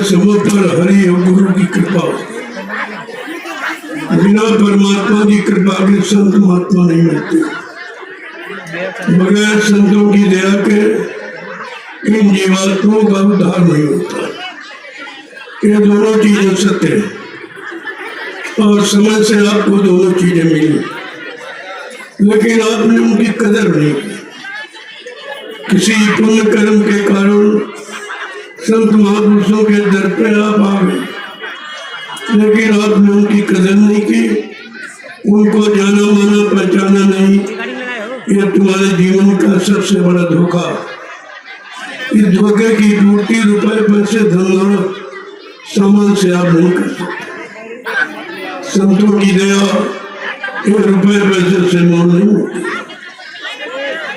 सबों पर हरि और गुरु की कृपा। बिना परमात्मा की कृपा के संत महात्मा नहीं मिलते। बगैर संतों की दया के इन जीवात्माओं का उद्धार नहीं होता। ये दोनों चीजें सत्य है और समय से आपको दोनों चीजें मिली, लेकिन आपने उनकी कदर नहीं की। किसी पुण्य कर्म के कारण संत महापुरुषों के दर पे आप आ गए, लेकिन आपने उनकी कदर नहीं की, उनको जाना माना पहचाना नहीं। यह तुम्हारे जीवन का सबसे बड़ा धोखा। इस धोखे की पूर्ति रुपए पैसे धन दौलत सामान से आप नहीं कर सकते। संतों की दया ये रुपए पैसे से मोल नहीं होती,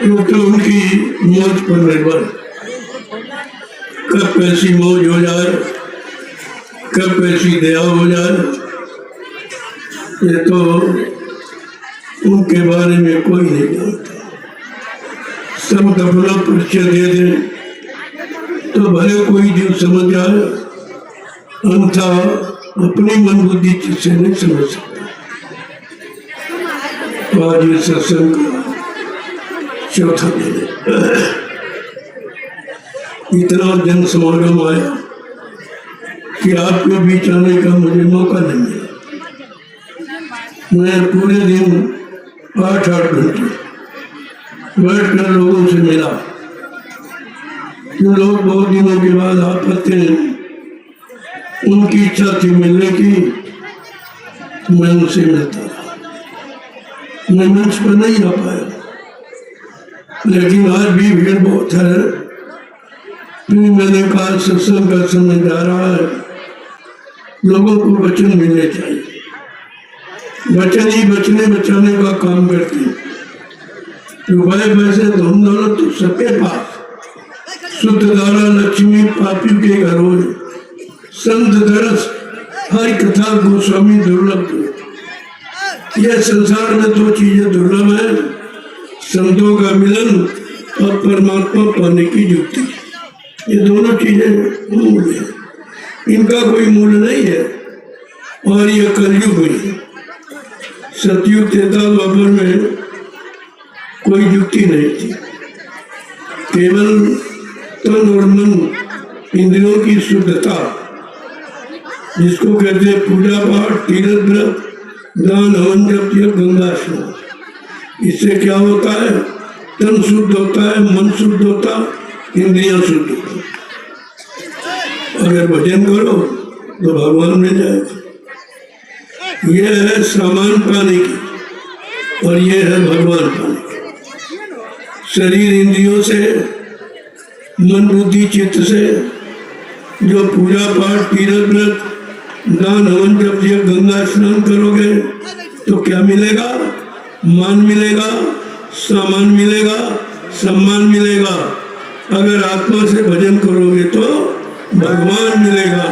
ये तो उनकी मौज पर निर्भर। कब ऐसी मौज हो जाए, कब ऐसी दया हो जाए, ये तो उनके बारे में कोई नहीं जानता। सब अपना परिचय दे दे तो भले कोई जो समझ जाए, अन्यथा अपनी मन बुद्धि से नहीं समझ सकता। तो आज ये सत्संग का चौथा दिन है। इतना जन समागम आया कि आपके बीच आने का मुझे मौका नहीं मिला। मैं पूरे दिन 8-8 घंटे बैठकर लोगों से मिला। जो लोग बहुत दिनों के बाद आप आते हैं, उनकी इच्छा थी मिलने की, मैं उनसे मिलता रहा। मैं मंच पर नहीं आ पाया, लेकिन आज भी भीड़ बहुत है। फिर मैंने कहा सत्संग का समय जा रहा है, लोगों को वचन मिलने चाहिए। वचन ही बचने बचाने का काम करते हैं। रुपए पैसे धन दौलत तो सबके पास, शुद्ध धारा लक्ष्मी पापी के घर हो, संत दरस हर कथा गोस्वामी दुर्लभ। यह संसार में दो चीजें दुर्लभ है, संतों का मिलन और परमात्मा पाने की युक्ति। ये दोनों चीजें मूल है, इनका कोई मूल नहीं है। और यह कलयुग में, सतयुग त्रेता द्वापर में कोई युक्ति नहीं थी। केवल तन और मन इंद्रियों की शुद्धता, जिसको कहते हैं पूजा पाठ, तीर्थ व्रत, दान हवन जप यज्ञ गंगा स्नान। इससे क्या होता है? तन शुद्ध होता है, मन शुद्ध होता, इंद्रियां शुद्ध होती। अगर भजन करो तो भगवान मिल जाएगा। यह है सामान पाने की और यह है भगवान पाने की। शरीर इंद्रियों से, मन बुद्धि चित्त से जो पूजा पाठ, तीर्थ व्रत, दान हवन जप यज्ञ गंगा स्नान करोगे तो क्या मिलेगा? मान मिलेगा, सामान मिलेगा, सम्मान मिलेगा। अगर आत्मा से भजन करोगे तो भगवान मिलेगा।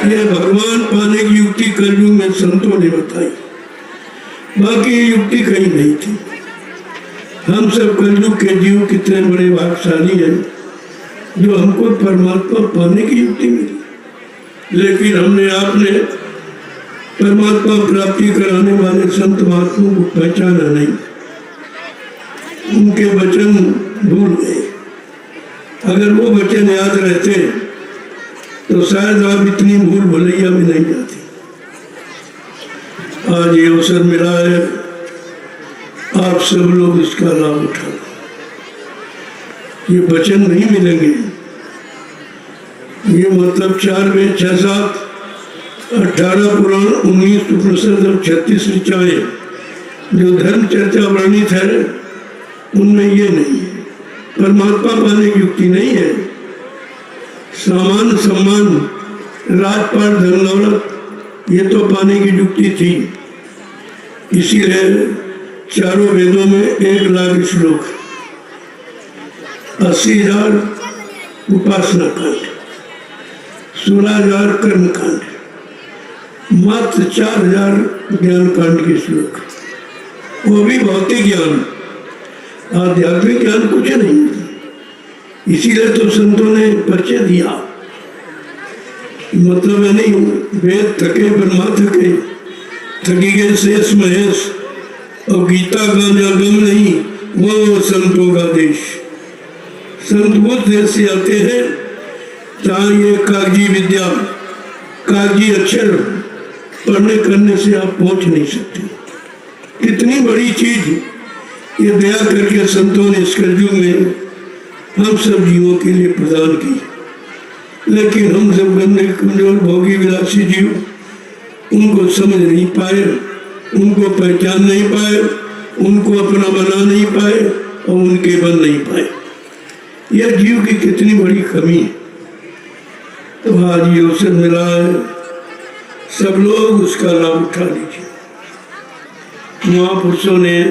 ये भगवान पाने की युक्ति कलयुग में संतों ने बताई, बाकी युक्ति कहीं नहीं थी। हम सब कलयुग के जीव कितने बड़े भाग्यशाली हैं जो हमको परमात्मा पाने की युक्ति मिली। लेकिन हमने आपने परमात्मा प्राप्ति कराने वाले संत महात्मा को पहचाना नहीं, उनके वचन भूल गए। अगर वो वचन याद रहते तो शायद आप इतनी भूल भुलैया में नहीं जाती। आज ये अवसर मिला है, आप सब लोग इसका लाभ उठाओ। ये वचन नहीं मिलेंगे, ये मतलब 4 वेद 6 7 18 पुराण 19 उपनिषद और 36 ऋचाएं जो धर्म चर्चा वर्णित है, उनमें ये नहीं है। परमात्मा पाने की युक्ति नहीं है। सामान सम्मान, राजपाट, धन दौलत, ये तो पाने की युक्ति थी। इसीलिए चारों वेदों में 1 लाख श्लोक, 80,000 उपासना कांड, 16,000 कर्म कांड, मात्र 4,000 ज्ञान कांड के श्लोक, वो भी भौतिक ज्ञान, आध्यात्मिक ज्ञान कुछ नहीं। इसीलिए तो संतों ने परिचय दिया मतलब है नहीं वेद थके ब्रह्मा थके, थकी गए शेष महेश, और गीता का जो गम नहीं वो संतों का देश। संत वो देश से आते हैं जहाँ ये कागजी विद्या, कागजी अक्षर पढ़ने करने से आप पहुंच नहीं सकते। कितनी बड़ी चीज ये दया करके संतों ने इस कलयुग में हम सब जीवों के लिए प्रदान की। लेकिन हम सब गंदे कमजोर भोगी विलासी जीव उनको समझ नहीं पाए, उनको पहचान नहीं पाए, उनको अपना बना नहीं पाए और उनके बन नहीं पाए। यह जीव की कितनी बड़ी कमी है। तो आज ये अवसर मिला है, सब लोग उसका लाभ उठा लीजिए। महापुरुषों ने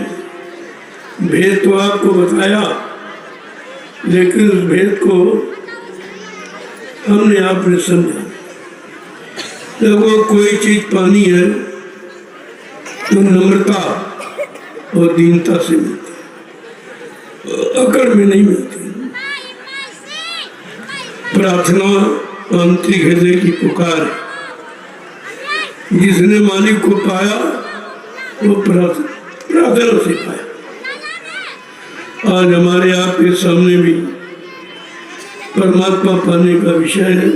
भेद तो आपको बताया, लेकिन उस भेद को हमने आपने समझा। जब वो कोई चीज पानी है तो नम्रता और दीनता से मिलती है, अकड़ में नहीं मिलती। प्रार्थना आंतरिक हृदय की पुकार है। जिसने मालिक को पाया वो प्रार्थना से पाया। आज हमारे आपके सामने भी परमात्मा पाने का विषय है,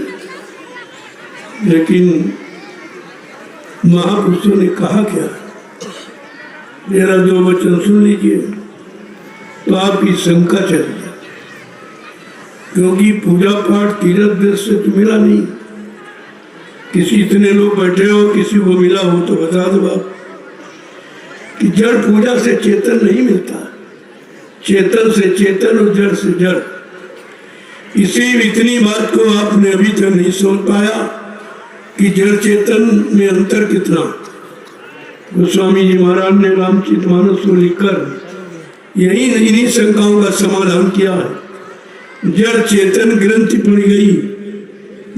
लेकिन महापुरुषों ने कहा क्या? मेरा जो वचन सुन लीजिए तो आपकी शंका चली जाए, क्योंकि पूजा पाठ तीर्थ देश से तो मिला नहीं। किसी इतने लोग बैठे हो, किसी को मिला हो तो बता दो आप कि जड़ पूजा से चेतन नहीं मिलता, चेतन से चेतन और जड़ से जड़। इसी इतनी बात को आपने अभी तक नहीं समझ पाया कि जड़ चेतन में अंतर कितना। गोस्वामी जी महाराज ने रामचरितमानस को लिखकर यही इन्हीं शंकाओं का समाधान किया है। जड़ चेतन ग्रंथि पड़ गई,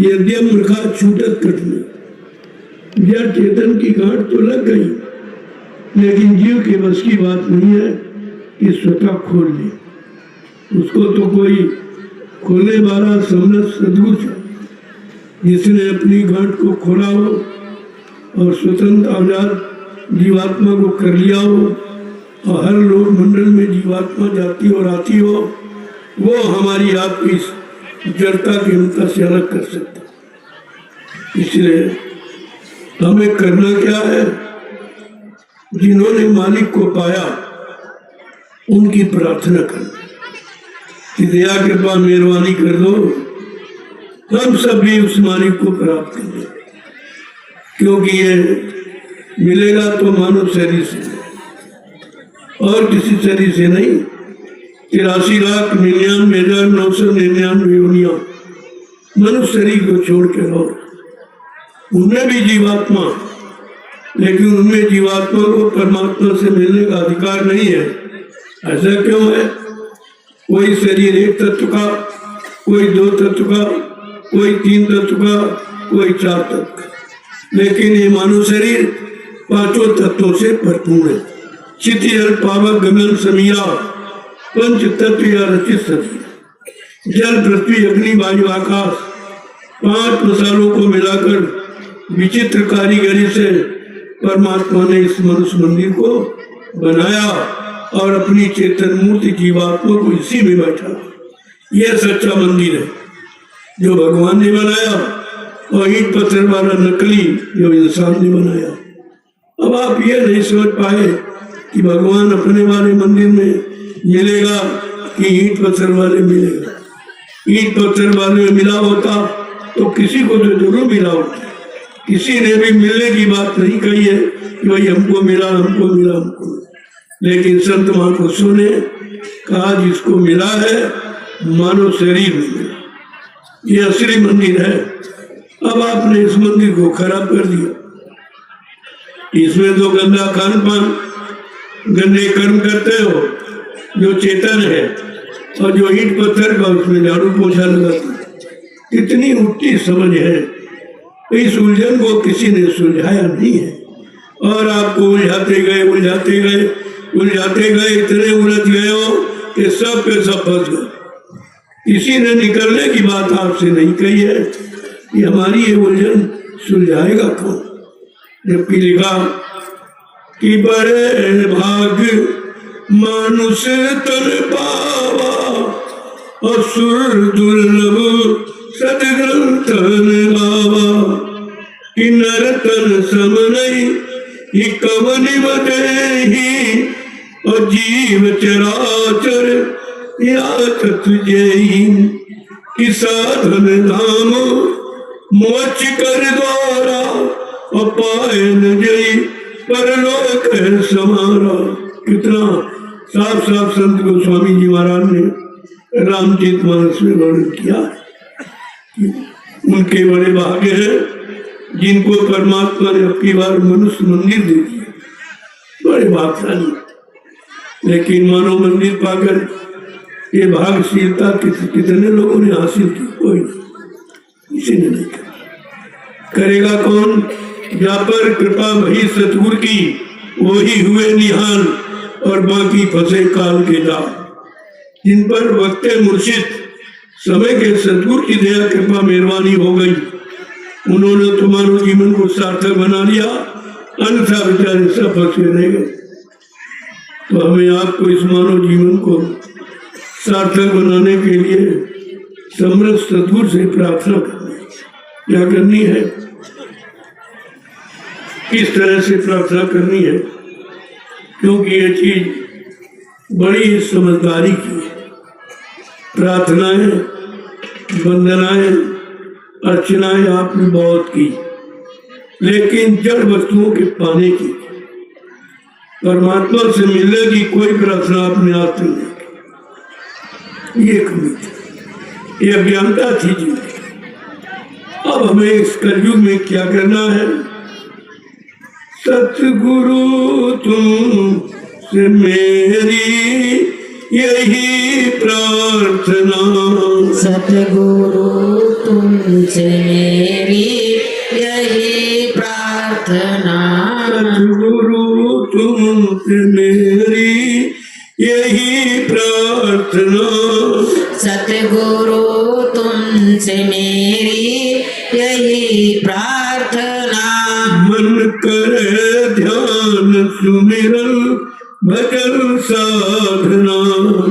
यद्यम मृखा छूटत कट में। जड़ चेतन की गांठ तो लग गई, लेकिन जीव के बस की बात नहीं है कि स्वतः खोल ले। उसको तो कोई खोलने वाला समर्थ सदगुरु जिसने अपनी गांठ को खोला हो और स्वतंत्र आजाद जीवात्मा को कर लिया हो, और हर लोक मंडल में जीवात्मा जाती और आती हो, वो हमारी आपकी जड़ता की ममता से अलग कर सकता। इसलिए हमें करना क्या है? जिन्होंने मालिक को पाया उनकी प्रार्थना करना कि दया कृपा मेहरबानी कर दो, हम सब भी उस मालिक को प्राप्त कर लें। क्योंकि ये मिलेगा तो मानव शरीर से और किसी शरीर से नहीं। 83,99,999 योनियां मनुष्य शरीर को छोड़कर, और उनमें भी जीवात्मा, लेकिन उनमें जीवात्मा को परमात्मा से मिलने का अधिकार नहीं है। ऐसा क्यों है? कोई शरीर एक तत्व का, कोई दो तत्व का, कोई तीन तत्व का, कोई चार तत्व का, लेकिन ये मानव शरीर पांचों तत्वों से भरपूर है। चित्त जल पावक गगन समिया पंच तत्व या रचित सत्य। जल पृथ्वी अग्नि वायु आकाश 5 मसालों को मिलाकर विचित्र कारीगरी से परमात्मा ने इस मनुष्य मंदिर को बनाया और अपनी चेतन मूर्ति जीवात्मा को इसी में बैठा। यह सच्चा मंदिर है जो भगवान ने बनाया, और ईंट पत्थर वाला नकली जो इंसान ने बनाया। अब आप ये नहीं समझ पाए कि भगवान अपने वाले मंदिर में मिलेगा कि ईंट पत्थर वाले मिलेगा। ईंट पत्थर वाले में मिला होता तो किसी को तो जरूर मिला होता। किसी ने भी मिलने की बात नहीं कही है कि भाई हमको मिला, हमको मिला, हमको मिला। लेकिन संत महापुरुषों ने कहा जिसको मिला है मानव शरीर में मिला। ये असली मंदिर है। अब आपने इस मंदिर को खराब कर दिया। इसमें तो गंदा खान पान, गंदे कर्म करते हो। जो चेतन है और जो ईंट पत्थर का उसमें झाड़ू पोछा लगाता। कितनी उल्टी समझ है। इस उलझन को किसी ने सुलझाया नहीं है, और आपको उलझाते गए उलझाते गए उलझाते गए, इतने उलझ गए हो कि सब पे सब फंस गए। किसी ने निकलने की बात आपसे नहीं कही है, ये हमारी ये उलझन सुलझाएगा कौन? जबकि लिखा कि बड़े भाग मानुष तन पावा, असुर दुर्लभ सदग्रंथ गावा, कि नर तन सम नहीं ही कवनि बदेहि, और जीव चराचर याचत जेहि, कि साधन धाम मोक्ष कर द्वारा, और पाए न जई परलोक है समारा। कितना साफ साफ संत गोस्वामी जी महाराज ने रामचरितमानस में वर्णन किया। उनके बड़े भाग्य हैं जिनको परमात्मा ने अपनी बार मनुष्य मंदिर दे दिया, बड़े भाग्यशाली। लेकिन मानव मंदिर पाकर ये भाग्यशीलता कितने लोगों ने हासिल की? कोई किसी ने नहीं करेगा कौन? जहाँ पर कृपा भई सतगुरु की वही हुए निहाल, और बाकी फंसे काल के जाल। जिन पर वक्ते मुर्शिद समय के सतगुरु की दया कृपा मेहरबानी हो गई, उन्होंने तो मानव जीवन को सार्थक बना लिया, अन्यथा बेचारे सब फंसे रह गए। तो हमें आपको इस मानव जीवन को सार्थक बनाने के लिए समर्थ सतगुरु से प्रार्थना करनी है। क्या करनी है, किस तरह से प्रार्थना करनी है? क्योंकि ये चीज बड़ी समझदारी की है। प्रार्थनाएं, वंदनाएं, अर्चनाएं आपने बहुत की, लेकिन जड़ वस्तुओं के पाने की, परमात्मा से मिलने की कोई प्रार्थना आपने आज नहीं की। ये कमी थी, ये अज्ञानता थी जी। अब हमें इस कलयुग में क्या करना है? सतगुरु तुमसे मेरी यही प्रार्थना, सतगुरु तुमसे मेरी यही प्रार्थना, सतगुरु तुमसे मेरी यही प्रार्थना, सतगुरु तुमसे मेरी यही प्रार्थना, मन करे ध्यान सुमिरन भजन साधना,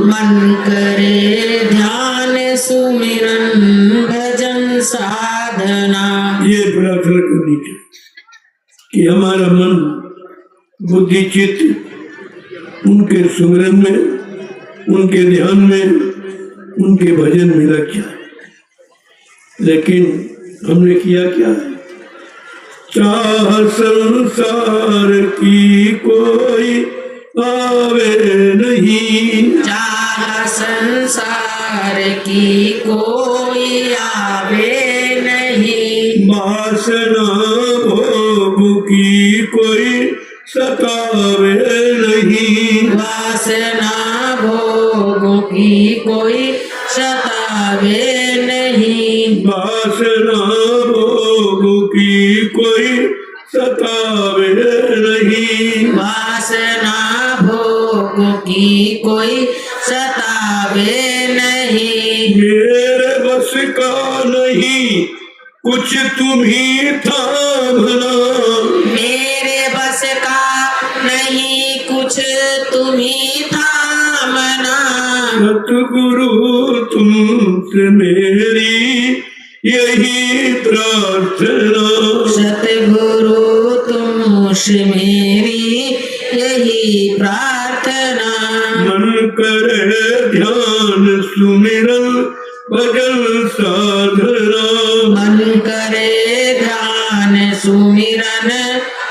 मन करे ध्यान सुमिरन भजन साधना। ये प्रार्थना करनी चाहिए कि हमारा मन बुद्धि चित्त उनके सुमिरन में, उनके ध्यान में, उनके भजन में लग जाए। लेकिन हमने किया क्या? चाह संसार की कोई आवे नहीं, चाह संसार की कोई आवे नहीं, वासना भोग की कोई सतावे नहीं, वासना भोग की कोई सतावे नहीं, वासना भोग की कोई सतावे नहीं, वासना भोग की कोई सतावे नहीं, मेरे बस का नहीं कुछ तुम ही थामना, मेरे बस का नहीं कुछ तुम ही थामना, सतगुरु तुमसे मेरी यही प्रार्थना, सतगुरु तुमसे मेरी यही प्रार्थना, मन करे ध्यान सुमिरन भजन साधना, मन करे ध्यान सुमिरन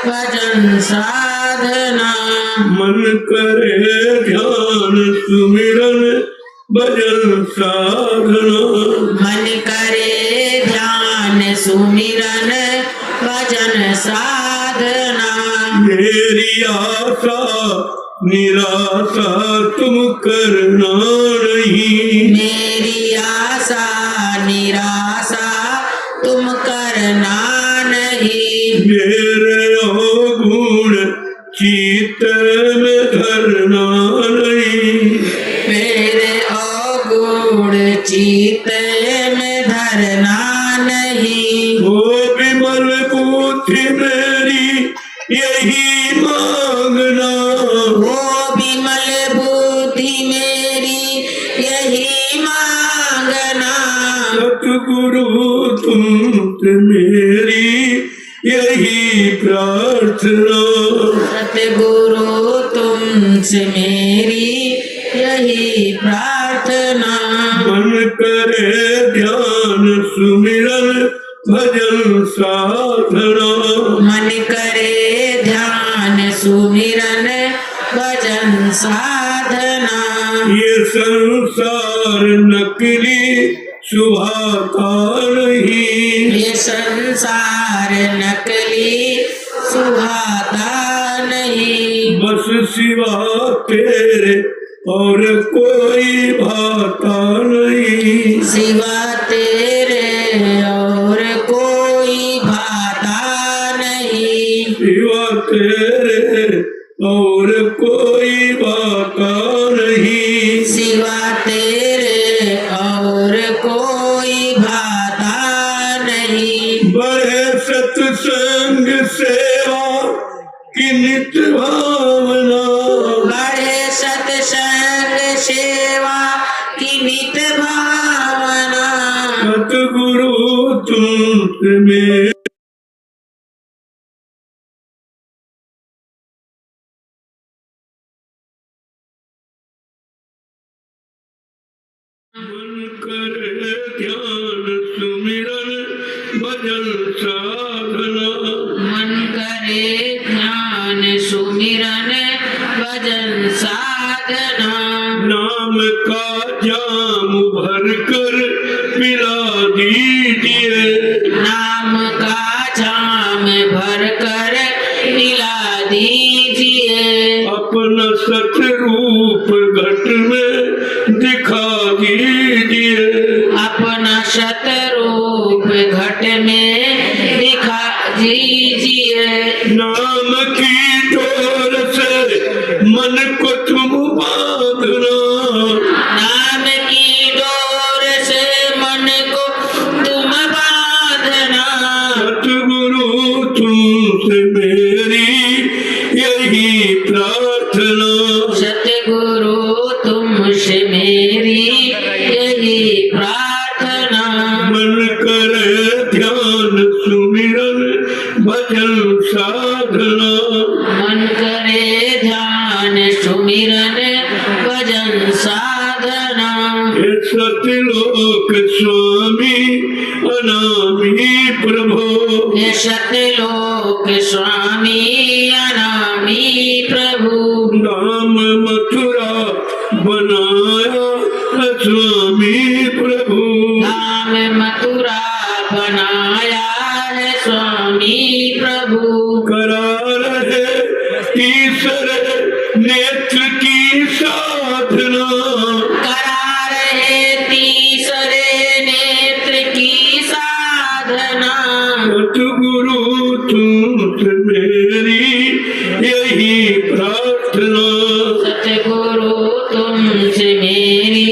भजन साधना, मन करे ध्यान सुमिरन भजन साधना, मन करे ध्यान सुमिरन भजन साधना, मेरी आशा निराशा तुम करना नहीं, मेरी आशा निराशा तुम करना नहीं, मेरे अवगुण चित्त में धरना नहीं, मेरे अवगुण चित्त में धरना नहीं, नहीं। वो विमल बुद्धि मेरी यही मांगना, वो विमल बुद्धि मेरी यही मांगना। सतगुरु तुमसे मेरी यही प्रार्थना, सतगुरु तुमसे मेरी यही प्रार्थना। मन करे ध्यान सुमिरन भजन साधना, मन करे ध्यान सुमिरन भजन साधना। ये संसार नकली सुहाता नहीं, ये संसार नकली सुहाता नहीं। बस सिवा तेरे और कोई भाता नहीं, सिवा तेरे और कोई भाता नहीं। सिवा तेरे और कोई भाता नहीं, सिवा तेरे और कोई भाता नहीं। बड़े सत्संग सेवा की नित भावना, बड़े सत्संग सेवा की नित भावना। सतगुरु तुमसे मेरी मन करे ध्यान सुमिरन भजन साधना, मन करे ध्यान सुमिरन भजन साधना। नाम का जाम भर कर पिला दीजिए, नाम का जाम भर कर पिला दीजिए। अपना सच रूप घट में दिखा दीजिए, अपना शतरूप घट में दिखा दीजिए। नाम की डोर से मन को तुम बांधना, नाम की डोर से मन को तुम बांधना। सतगुरु तुमसे मेरी यही प्रार्थना, सतगुरु तुमसे मेरी यही प्रार्थना। मन करे ध्यान सुमिरन भजन साधना, मन करे ध्यान सुमिरन भजन साधना। हे सतलोक स्वामी अनामी प्रभु, ये सतलोक स्वामी अनामी प्रभु। नाम मथुरा बनाया स्वामी प्रभु, नाम मथुरा बनाया है स्वामी प्रभु। करा रहे तीसरे नेत्र की साधना, करा रहे तीसरे नेत्र की साधना। सतगुरु तुमसे मेरी यही प्रार्थना, सतगुरु तुमसे मेरी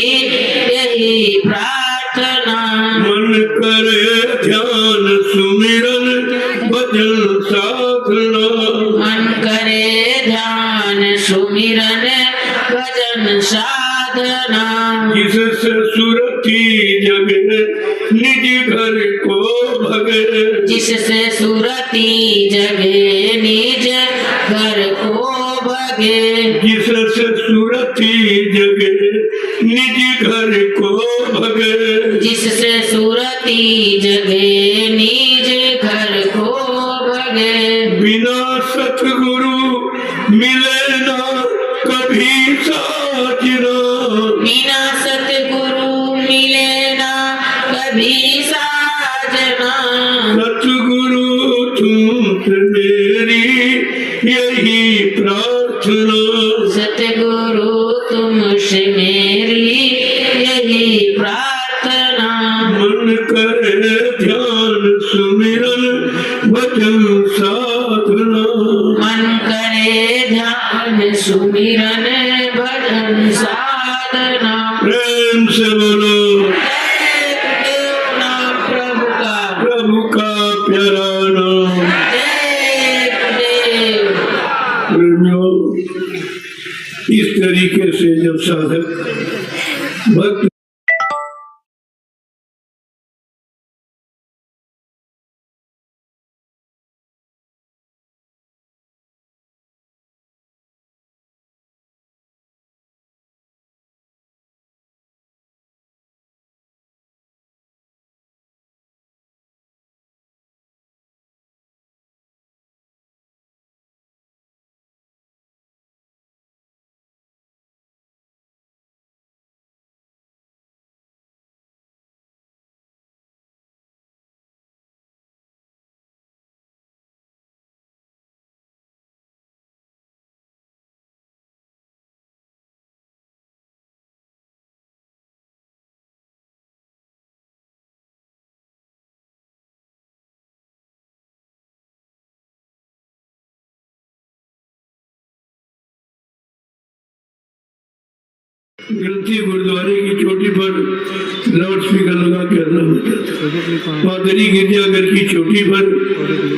यही प्रार्थना। मन करे ध्यान सुमिरन भजन साधना, मन करे ध्यान सुमिरन भजन साधना। जिससे सुरती जगे निज घर को भगे, जिससे सुरती जगे निज घर को भगे। जिससे सुरती जगे निज घर को भगे, जिससे सुरती जगे निज घर को भगे। बिना सतगुरु मिले ना कभी साजना, बिना सतगुरु मिले ना कभी साजना। सतगुरु तुमसे मेरी यही प्रार्थना, सतगुरु तुमसे मेरी यही प्रार्थना। मन करे ध्यान सुमिरन भजन साधना, मन करे ध्यान सुमिरन भजन साधना। प्रेम से बोलो जय गुरुदेव नाम प्रभु का। प्रभु का प्यारा नाम। जय गुरुदेव। प्रेमियों, इस तरीके से जब साधक भक्त ग्रंथी गुरुद्वारे की चोटी पर लाउड स्पीकर लगा के अल्लाह मचाता, पादरी गिरजाघर की चोटी पर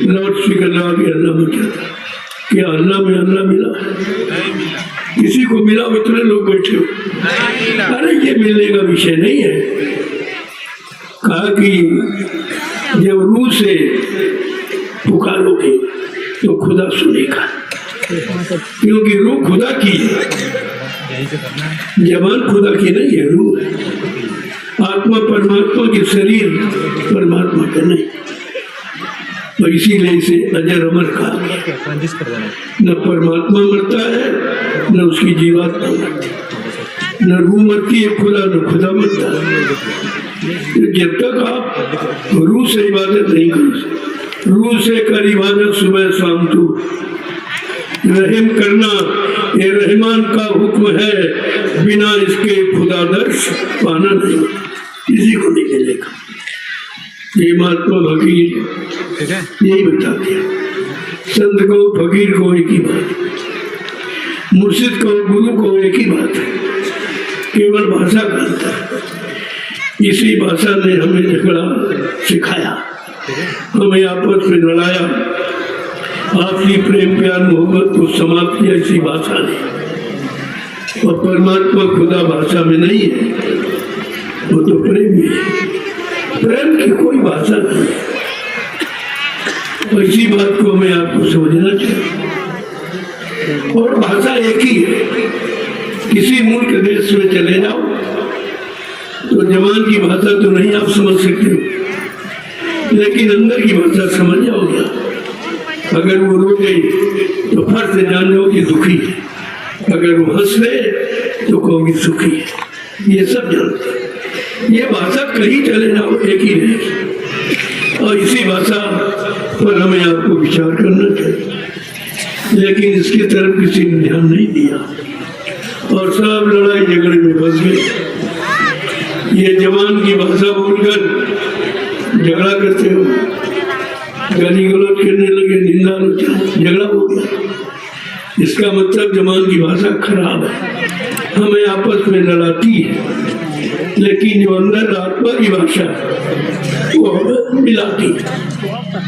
लाउड स्पीकर लगा के अल्लाह मचाता। क्या अल्लाह में अल्लाह मिला? किसी को मिला? इतने लोग बैठे हो। अरे ये मिलने का विषय नहीं है। कहा कि जब रूह से पुकारोगे तो खुदा सुनेगा, क्योंकि रूह खुदा की है, जबान खुदा की नहीं है। रूह आत्मा परमात्मा की, शरीर परमात्मा का नहीं। और इसीलिए इसे अजर अमर कहा। न परमात्मा मरता है, न उसकी जीवात्मा मरती है, न रूह मरती है खुदा, न खुदा मरता है। तो जब तक आप रूह से इबादत नहीं करो, रूह से कर इबादत सुबह शाम, तू रहम करना ये रहमान का हुक्म है, बिना इसके खुदा दर्श पाना नहीं, किसी को नहीं मिलेगा। ये महात्मा फकीर यही बताते हैं। संत को फकीर को एक ही बात, मुर्शिद को गुरु को एक ही बात है, केवल भाषा का अंतर। इसी भाषा ने हमें झगड़ा सिखाया, हमें आपस में लड़ाया, आपसी प्रेम प्यार मोहब्बत को समाप्त किया इसी भाषा ने। और परमात्मा खुदा भाषा में नहीं है, वो तो प्रेम में है। प्रेम की कोई भाषा नहीं है। और इसी बात को हमें आपको समझना चाहिए। और भाषा एक ही है। किसी मुल्क देश में चले जाओ तो जवान की भाषा तो नहीं आप समझ सकते हो, लेकिन अंदर की भाषा समझ जाओगे। अगर वो रो गई तो फर्क से जान लो कि दुखी है, अगर वो हंस ले तो कहोगे सुखी है। ये सब जानते हैं। ये भाषा कहीं चले जाओ एक ही है। और इसी भाषा पर हमें आपको विचार करना चाहिए, लेकिन इसकी तरफ किसी ने ध्यान नहीं दिया और सब लड़ाई झगड़े में फंस गए। ये जवान की भाषा बोलकर झगड़ा करते हो, गाली गलौज करने लगे, निंदा झगड़ा हो गया। इसका मतलब जवान की भाषा खराब है, हमें आपस में लड़ाती है, लेकिन जो अंदर आत्मा की भाषा वो हमें मिलाती है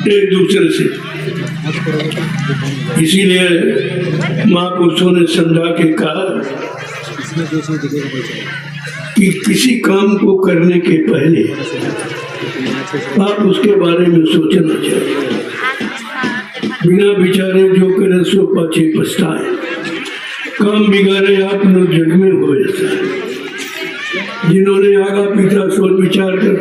एक दूसरे से। इसीलिए महापुरुषों ने समझा के कहा कि किसी काम को करने के पहले आप उसके बारे में सोचना चाहिए। बिना विचारे जो करे सो पाछे पछताए, काम बिगाड़े आप लोग जग में हो। जिन्होंने आगा पीछा सोच विचार कर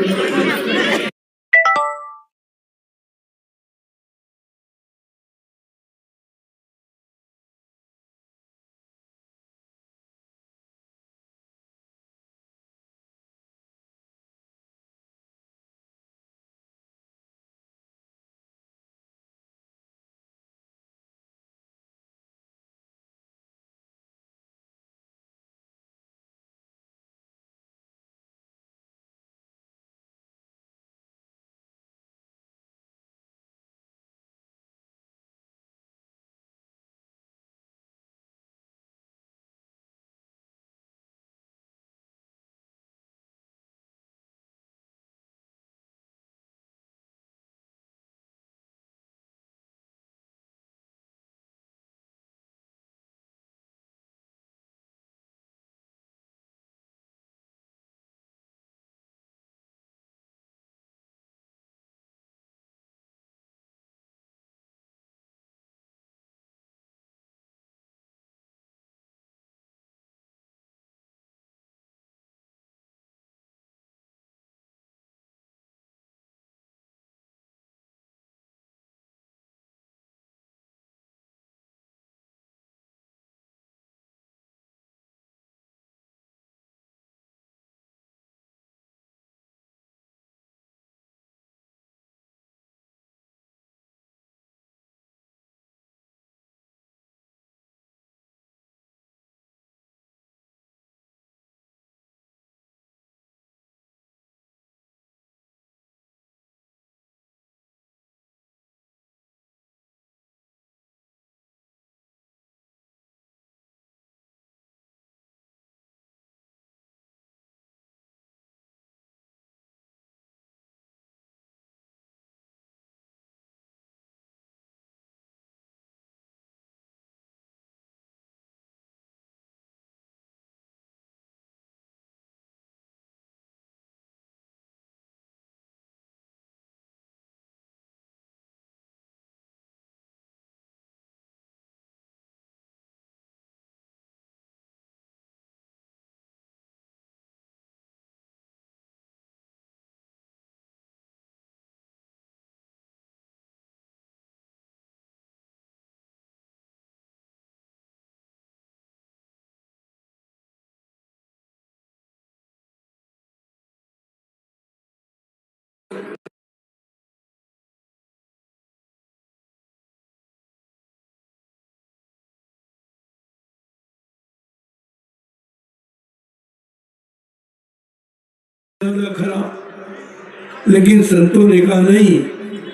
ज्यादा खराब, लेकिन संतों ने कहा नहीं,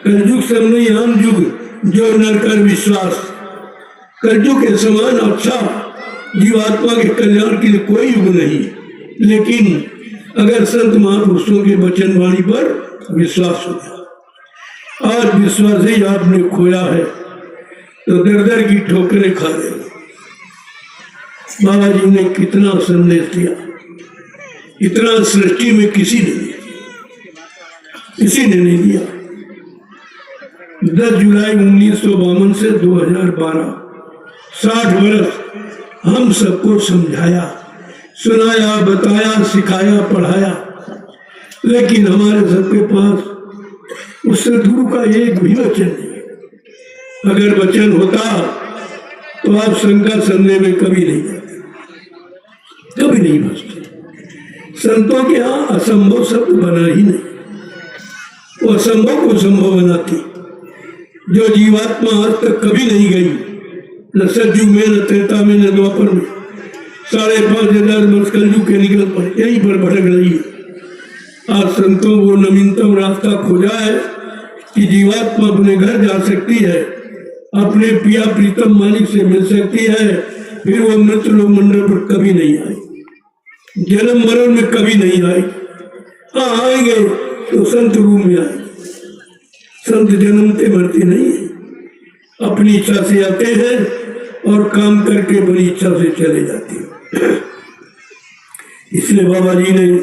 कलयुग सब नहीं आम युग जो नर कर विश्वास। कलयुग के समान अच्छा जीवात्मा के कल्याण के लिए कोई युग नहीं, लेकिन अगर संत महापुरुषों के वचन वाणी पर विश्वास हो गया। आज विश्वास ही आपने खोया है तो दर दर की ठोकरें खा रहे हो। बाबा जी ने कितना संदेश दिया, इतना सृष्टि में किसी ने नहीं दिया। 10 जुलाई 1952 से 2012, 60 वर्ष हम सबको समझाया, सुनाया, बताया, सिखाया, पढ़ाया, लेकिन हमारे सबके पास उस सदगुरु का एक भी वचन नहीं। अगर वचन होता तो आप शंका संदेह में कभी नहीं जाते, कभी नहीं बचते। संतों के यहाँ असंभव शब्द बना ही नहीं, वो असंभव को संभव बनाती। जो जीवात्मा आज तक कभी नहीं गई, न सतयुग में, न त्रेता में, न द्वापर में, 5,500 वर्ष कलयुग के निकल पर यहीं पर भटक रही है। आज संतों को नवीनतम रास्ता खोजा है कि जीवात्मा अपने घर जा सकती है, अपने पिया प्रीतम मालिक से मिल सकती है, फिर वो मृत्यु लोक मंडल पर कभी नहीं आई, जन्म मरण में कभी नहीं आई। हाँ, आएंगे तो संत रूप में आएंगे। संत जन्मते मरते नहीं है, अपनी इच्छा से आते हैं और काम करके बड़ी इच्छा से चले जाते हैं। इसलिए बाबा जी ने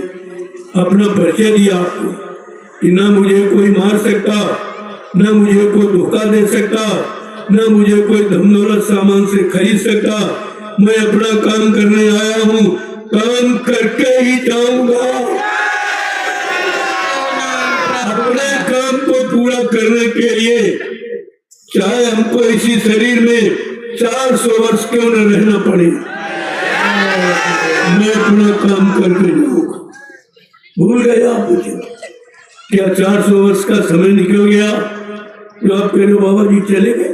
अपना परिचय दिया आपको कि ना मुझे कोई मार सकता, ना मुझे कोई धोखा दे सकता, ना मुझे कोई धन दौलत सामान से खरीद सकता। मैं अपना काम करने आया हूँ, काम करके ही जाऊंगा। अपने काम को पूरा करने के लिए चाहे हमको इसी शरीर में 400 वर्ष क्यों न रहना पड़े, मैं अपना काम करके जाऊंगा। भूल गए आप मुझे? क्या 400 वर्ष का समय निकल गया जो आप कह रहे हो बाबा जी चले गए?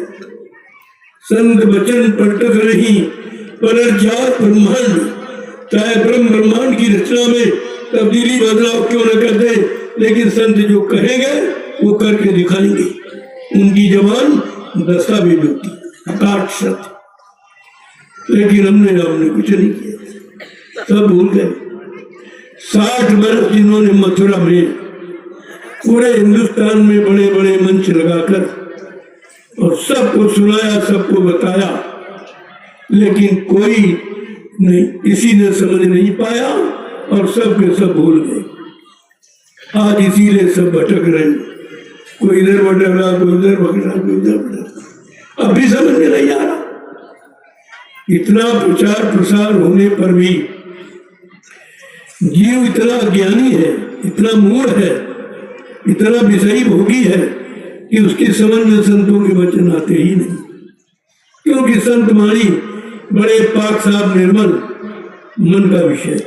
संत वचन पलटत नहीं पुनर्जात ब्रह्मांड, चाहे ब्रह्मांड की रचना में तब्दीली बदलाव क्यों न कर दे, लेकिन संत जो कहेंगे वो करके दिखाएंगे। उनकी जबान दस्तावेज होती, अकाट सत्य। लेकिन हमने कुछ नहीं किया, सब भूल गए। 60 वर्ष जिन्होंने मथुरा में, पूरे हिंदुस्तान में बड़े बड़े मंच लगाकर और सबको सुनाया, सबको बताया, लेकिन कोई नहीं, किसी ने समझ नहीं पाया और सब के सब भूल गए। आज इसीलिए सब भटक रहे, कोई इधर भटक रहा, कोई उधर भटक रहा, कोई इधर भटक रहा, अब भी समझ में नहीं आ रहा। इतना प्रचार प्रसार होने पर भी जीव इतना ज्ञानी है, इतना मूढ़ है, इतना विषयी भोगी है कि उसकी समझ में संतों के वचन आते ही नहीं। क्योंकि संत वाणी बड़े पाक साफ निर्मल मन का विषय,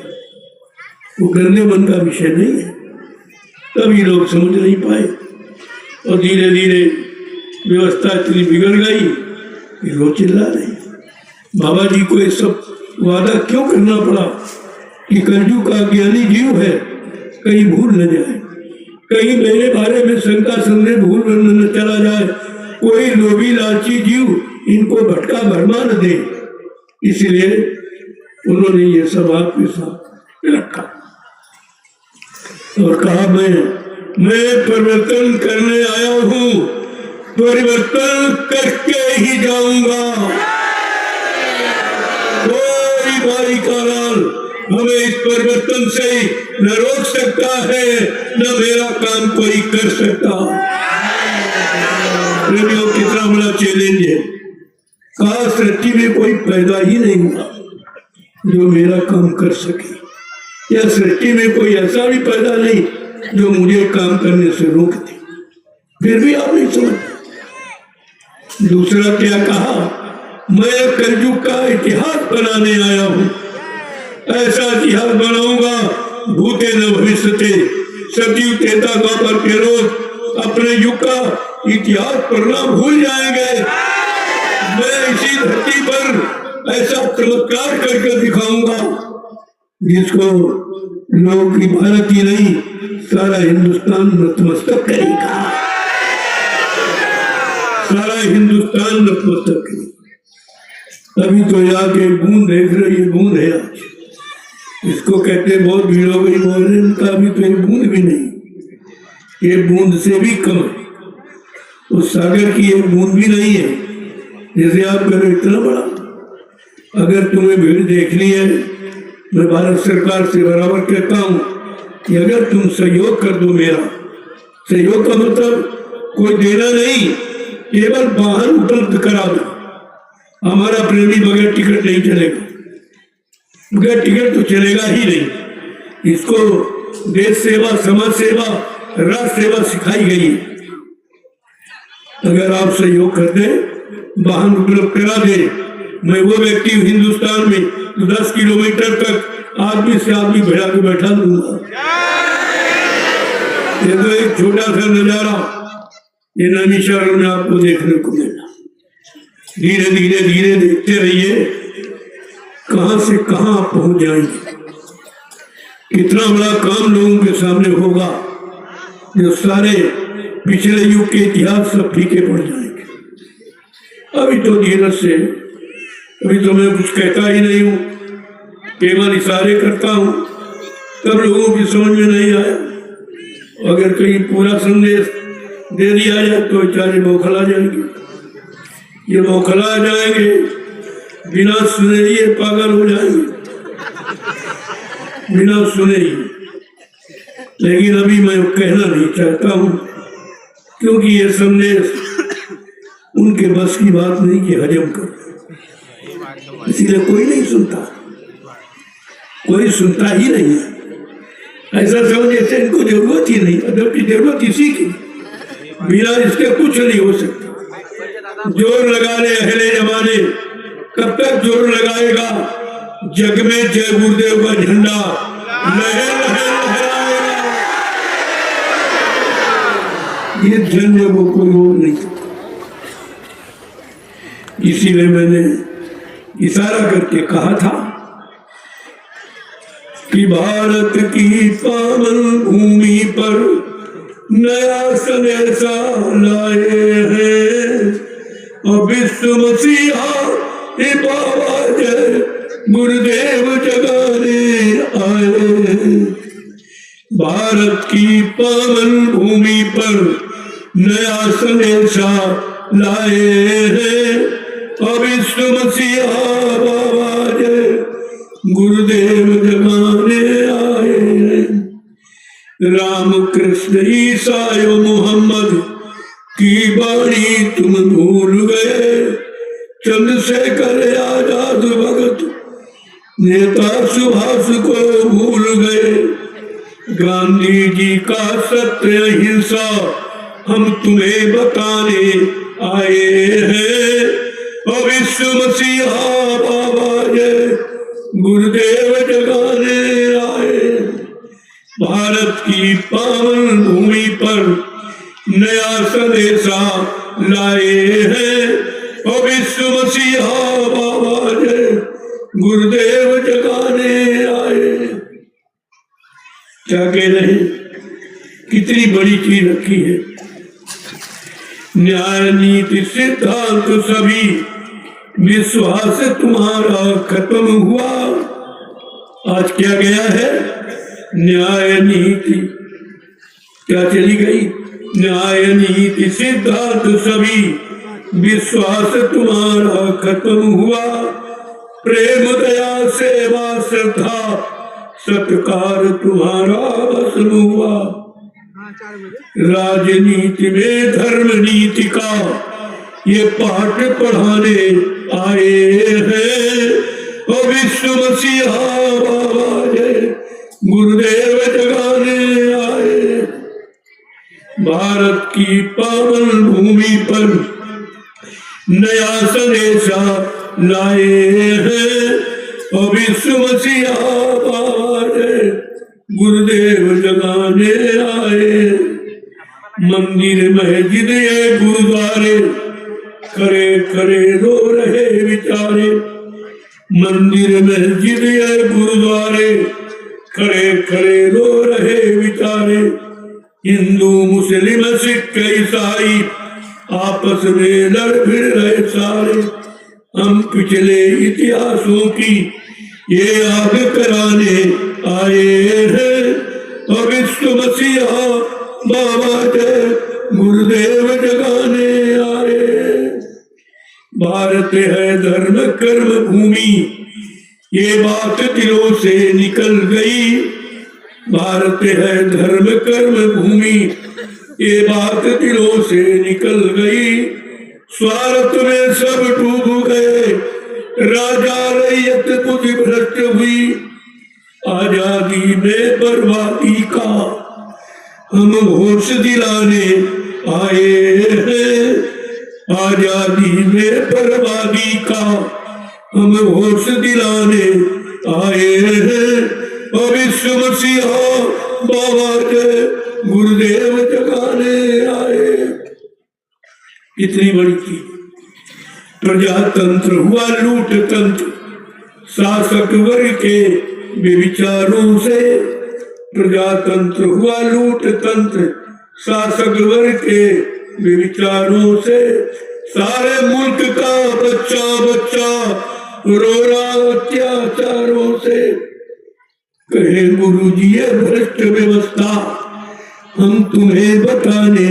वो गंदे मन का विषय नहीं है। तभी लोग समझ नहीं पाए और धीरे धीरे व्यवस्था इतनी बिगड़ गई कि लोग चिल्ला रहे। बाबा जी को ये सब वादा क्यों करना पड़ा कि कलयुग का ज्ञानी जीव है, कहीं भूल न जाए, कहीं मेरे बारे में शंका संदेह भूल न चला जाए, कोई लोभी लालची जीव इनको भटका भरमा न दे। इसलिए उन्होंने ये सब आपके साथ रखा और कहा मैं परिवर्तन करने आया हूँ, परिवर्तन करके ही जाऊंगा। कोई भाई का लाल हमें इस परिवर्तन से न रोक सकता है, न मेरा काम कोई कर सकता। प्रेमियों, कितना बड़ा चैलेंज है। कहा सृष्टि में कोई पैदा ही नहीं हुआ जो मेरा काम कर सके, या सृष्टि में कोई ऐसा भी पैदा नहीं जो मुझे काम करने से रोक दे। फिर भी आप नहीं समझते। दूसरा क्या कहा, मैं कलयुग का इतिहास बनाने आया हूँ, ऐसा इतिहास बनाऊंगा भूते न भविष्यते, सतयुग त्रेता द्वापर के लोग अपने युग का इतिहास पढ़ना भूल जाएंगे। मैं इसी धरती पर ऐसा चमत्कार करके दिखाऊंगा जिसको लोग की भारत ही नहीं सारा हिंदुस्तान नतमस्तक करेगा, सारा हिंदुस्तान नतमस्तक करेगा। अभी तो यहाँ के बूंद देख रहे, ये बूंद है आज, इसको कहते बहुत भीड़ हो गई बोल रहे, उनका अभी तो एक बूंद भी नहीं, ये बूंद से भी कम है। उस सागर की एक बूंद भी नहीं है, जैसे आप करो इतना बड़ा। अगर तुम्हें भीड़ देखनी है, मैं भारत सरकार से बराबर कहता हूँ कि अगर तुम सहयोग कर दो, मेरा सहयोग का मतलब कोई देना नहीं, केवल वाहन उपलब्ध करा दो। हमारा प्रेमी बगैर टिकट नहीं चलेगा, बगैर टिकट तो चलेगा ही नहीं। इसको देश सेवा, समाज सेवा, राष्ट्र सेवा सिखाई गई है। अगर आप सहयोग कर दें, वाहन उपलब्ध करा दे, मैं वो व्यक्ति हिंदुस्तान में तो 10 किलोमीटर तक आदमी से आदमी भिड़ा के बैठा दूंगा। ये तो एक छोटा सा नजारा ये नैनीशाल में आपको देखने को मिला। धीरे धीरे धीरे देखते रहिए कहां से कहां आप पहुंच जाएंगे। कितना बड़ा काम लोगों के सामने होगा, जो सारे पिछले युग के इतिहास सब फीके पड़ जाएंगे। अभी तो धीरज से, अभी तो मैं कुछ कहता ही नहीं हूँ, केवल इशारे करता हूँ, तब लोगों की समझ में नहीं आया। अगर कहीं पूरा संदेश दे दिया जाए तो बेचारे बौखला जाएंगे, ये बौखला जाएंगे, बिना सुने ये पागल हो जाएंगे, बिना सुने ही। लेकिन अभी मैं कहना नहीं चाहता हूँ, क्योंकि ये संदेश उनके बस की बात नहीं कि हजम कर, इसीलिए कोई नहीं सुनता, कोई सुनता ही नहीं है। ऐसा समझ जैसे इनको जरूरत ही नहीं, अदब की जरूरत इसी की, बिना इसके कुछ नहीं हो सकता। जोर लगा ले अहले जमाने, कब तक जोर लगाएगा, जग में जय गुरुदेव का झंडा लहर लहराएगा। ये झंडे को कोई और नहीं। इसीलिए मैंने इशारा करके कहा था कि भारत की पावन भूमि पर नया संदेशा लाए हैं और विश्व मसीहा बाबा जय गुरुदेव जगाने आए। भारत की पावन भूमि पर नया संदेशा लाए हैं और विश्व मसीहा बाबा जय गुरुदेव जगाने आए। राम कृष्ण ईसाई मोहम्मद की बाणी तुम भूल गए, चंद्रशेखर आजाद भगत नेता सुभाष को भूल गए। गांधी जी का सत्य अहिंसा हम तुम्हें बताने आए हैं और विश्व मसीहा बाबा जय गुरुदेव जगाने आए। भारत की पावन भूमि पर नया संदेशा लाए हैं और विश्व मसीहा बाबा जय गुरुदेव जगाने आए। क्या कह रहे, कितनी बड़ी चीज रखी है। न्याय नीति सिद्धांत सभी विश्वास तुम्हारा खत्म हुआ। आज क्या गया है, न्याय नीति क्या चली गई। न्याय नीति सिद्धांत सभी विश्वास तुम्हारा खत्म हुआ। प्रेम दया सेवा श्रद्धा सत्कार तुम्हारा भस्म हुआ। राजनीति में धर्म नीति का ये पाठ पढ़ाने आए हैं और विश्व मसीहा बाबा जय गुरुदेव जगाने आए। भारत की पावन भूमि पर नया संदेशा लाए हैं और विश्व मसीहा बाबा जय गुरुदेव जगाने आए। मंदिर मस्जिद ये गुरुद्वारे खड़े खड़े रो रहे बिचारे। मंदिर मस्जिद ये गुरुद्वारे खड़े खड़े रो रहे बेचारे, हिंदू मुस्लिम सिख ईसाई आपस में लड़ भिड़ रहे सारे। हम पिछले इतिहासों की ये याद कराने आए हैं, और विश्व मसीहा बाबा जय गुरुदेव जगाने आए। भारत है धर्म कर्म भूमि, ये बात दिलों से निकल गई। भारत है धर्म कर्म भूमि, ये बात दिलों से निकल गई। स्वार्थ में सब डूब गए, राजा रैयत बुद्धि भ्रष्ट हुई। आजादी में बर्बादी का हम होश दिलाने आए हैं। आजादी में बर्बादी का हम होश दिलाने आए हैं, और विश्व मसीहा बाबा के गुरुदेव जगाने आए। इतनी बड़ी चीज, प्रजातंत्र हुआ लूट तंत्र, शासक वर्ग के बेविचारों से। प्रजातंत्र हुआ लूट तंत्र, शासक वर्ग के बेविचारों से। सारे मुल्क का बच्चा बच्चा रो रहा अत्याचारों से। कहे गुरुजी ये भ्रष्ट व्यवस्था हम तुम्हें बताने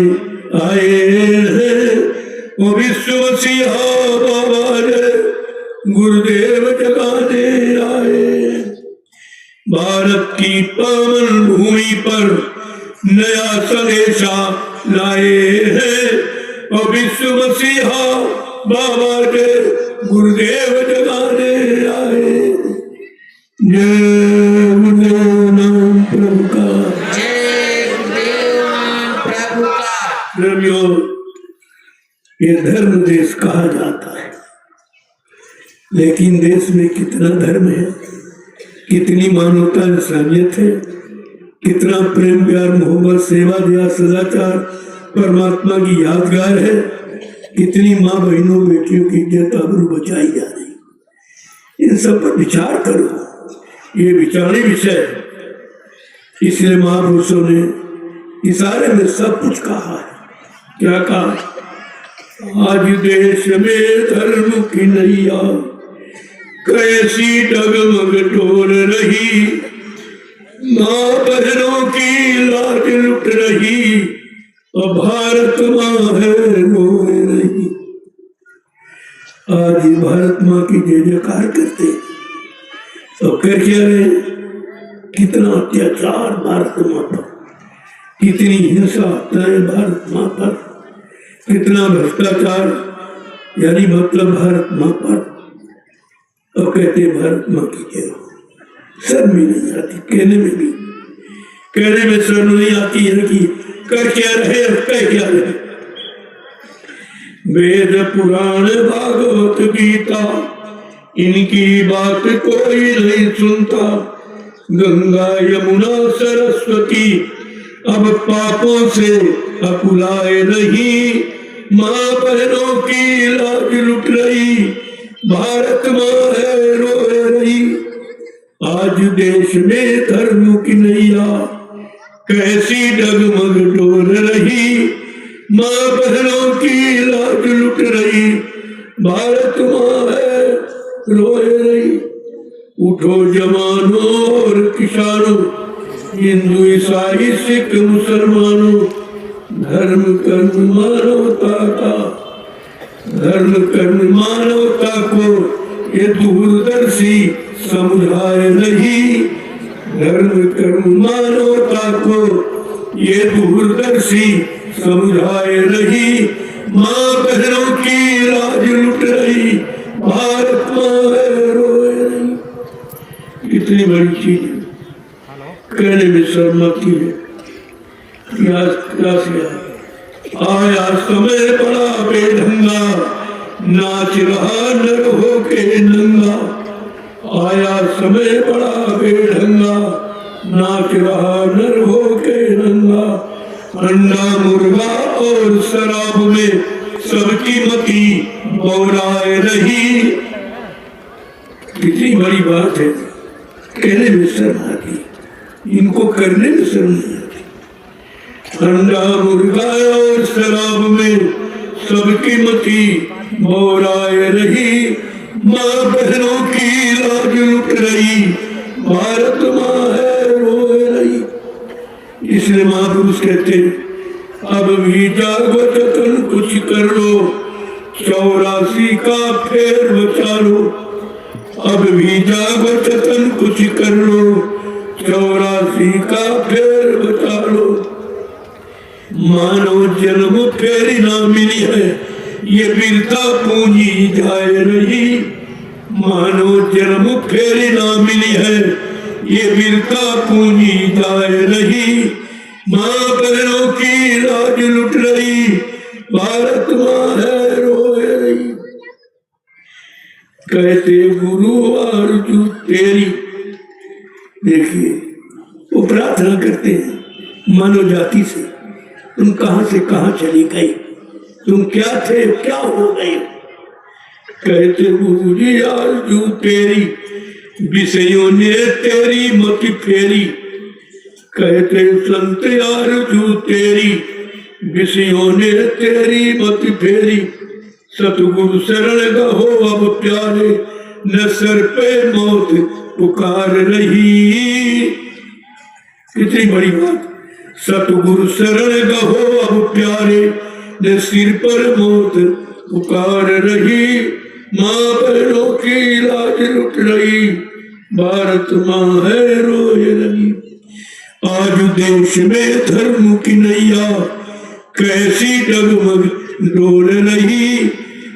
आए हैं, और विश्व मसीहा बाबा गुरुदेव जगाने आए। भारत की पावन भूमि पर नया संदेशा लाए हैं, और विश्व मसीहा बाबा के गुरुदेव जगाने आए। जय गुरुदेव नाम प्रभु का, जय गुरुदेव नाम प्रभु का। प्रेमियों, ये धर्म देश कहा जाता है, लेकिन देश में कितना धर्म है, कितनी मानवता इंसानियत है, कितना प्रेम प्यार मोहब्बत सेवा दया सदाचार परमात्मा की यादगार है, कितनी माँ बहनों बेटियों की इज्जत आबरू बचाई जा रही। इन सब पर विचार करो, ये विचारणीय विषय है। इसलिए महापुरुषों ने इशारे में सब कुछ कहा है। क्या कहा? आज देश में धर्म की नैया कैसी डगमग डोल रही, माँ बहनों की लाज लुट रही, और भारत माँ है रोए रही। आज भारत माँ की जय जयकार करते, तो कर क्या रहे? कितना अत्याचार भारत माँ पर, कितनी हिंसा है भारत माँ पर, कितना भ्रष्टाचार, यानी मतलब भारत माँ पर। और कहते भारत माँ की जय हो। शर्म भी नहीं आती, कहने में शर्म नहीं आती है कि कर क्या रहे और कह क्या रहे। वेद पुराण भागवत गीता, इनकी बात कोई नहीं सुनता। गंगा यमुना सरस्वती अब पापों से अकुलाए नहीं, माँ बहनों की लाज लुट रही, भारत माँ है रोए रही। आज देश में धर्म की नैया कैसी डगमग डोल रही, माँ बहनों की लाज लुट रही, भारत माँ है रोए रही। उठो जवानों और किसानों, हिंदू ईसाई सिख मुसलमानों, धर्म कर्म मानवता का, धर्म कर्म मानवता को ये दूरदर्शी समझाए नहीं। धर्म कर्म मानवता को ये दूरदर्शी समझाए नहीं, माँ बहनों की लाज लुट रही, भारत माँ है रोए रही। कितनी बड़ी चीज है, कहने में शर्म आती है। आया समय बड़ा बेढंगा, नाच रहा नर होके नंगा। आया समय बड़ा बेढंगा, नाच रहा नर होके नंगा। अंडा मुर्गा और शराब में सबकी मती बौराए रही। कितनी बड़ी बात है, कहने में शर्म आती। इनको करने में शर्म नहीं आती। अंडा मुर्गा और शराब में सबकी मती बोराए रही, माँ बहनों की लाज लुट रही, भारत माँ है रोए रही। इसलिए महापुरुष कहते अब भी जागो जतन कुछ कर लो, 84 का फेर बचा लो। अब भी जागो जतन कुछ कर लो, 84 का फेर बचा लो। मानव जन्म फेरी ना मिली है, ये वीरता पूंजी जाए रही। मानव जन्म फेरी ना मिली है, ये वीरता पूंजी जाए रही। माँ बहनों की लाज लुट रही, भारत माँ है रोए रही। कहते गुरु अर्जुन तेरी, देखिए वो प्रार्थना करते हैं मानव जाति से, तुम कहां से कहां चली गई, तुम क्या थे क्या हो गए। कहते गुरु जी अर्जुन तेरी, विषयों ने तेरी मत फेरी। कहते संत अर्जुन तेरी, विषयों ने तेरी मत फेरी। सतगुरु शरण गहो अब प्यारे, न सर पे मौत पुकार रही। कितनी बड़ी बात, सतगुरु शरण गहो अब प्यारे, न सिर पर मौत पुकार रही। माँ बहनों की लाज लुट रही, भारत माँ है रोए रही। आज देश में धर्म की नैया कैसी डगमग डोल रही।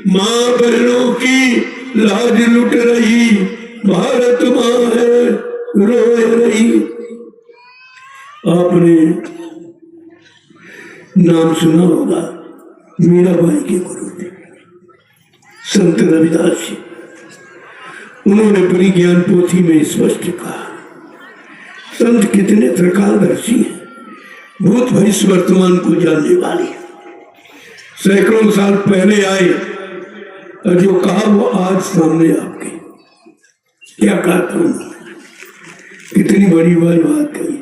माँ बहनों की लाज लुट रही, भारत माँ है रोए रही। आपने नाम सुना होगा मीराबाई के गुरु थे संत रविदास जी। उन्होंने अपनी ज्ञान पोथी में स्पष्ट कहा, संत कितने त्रिकालदर्शी हैं, भूत भविष्य वर्तमान को जानने वाले। सैकड़ों साल पहले आए और जो कहा वो आज सामने आपके। क्या कहा था उन्होंने, कितनी बड़ी बात कही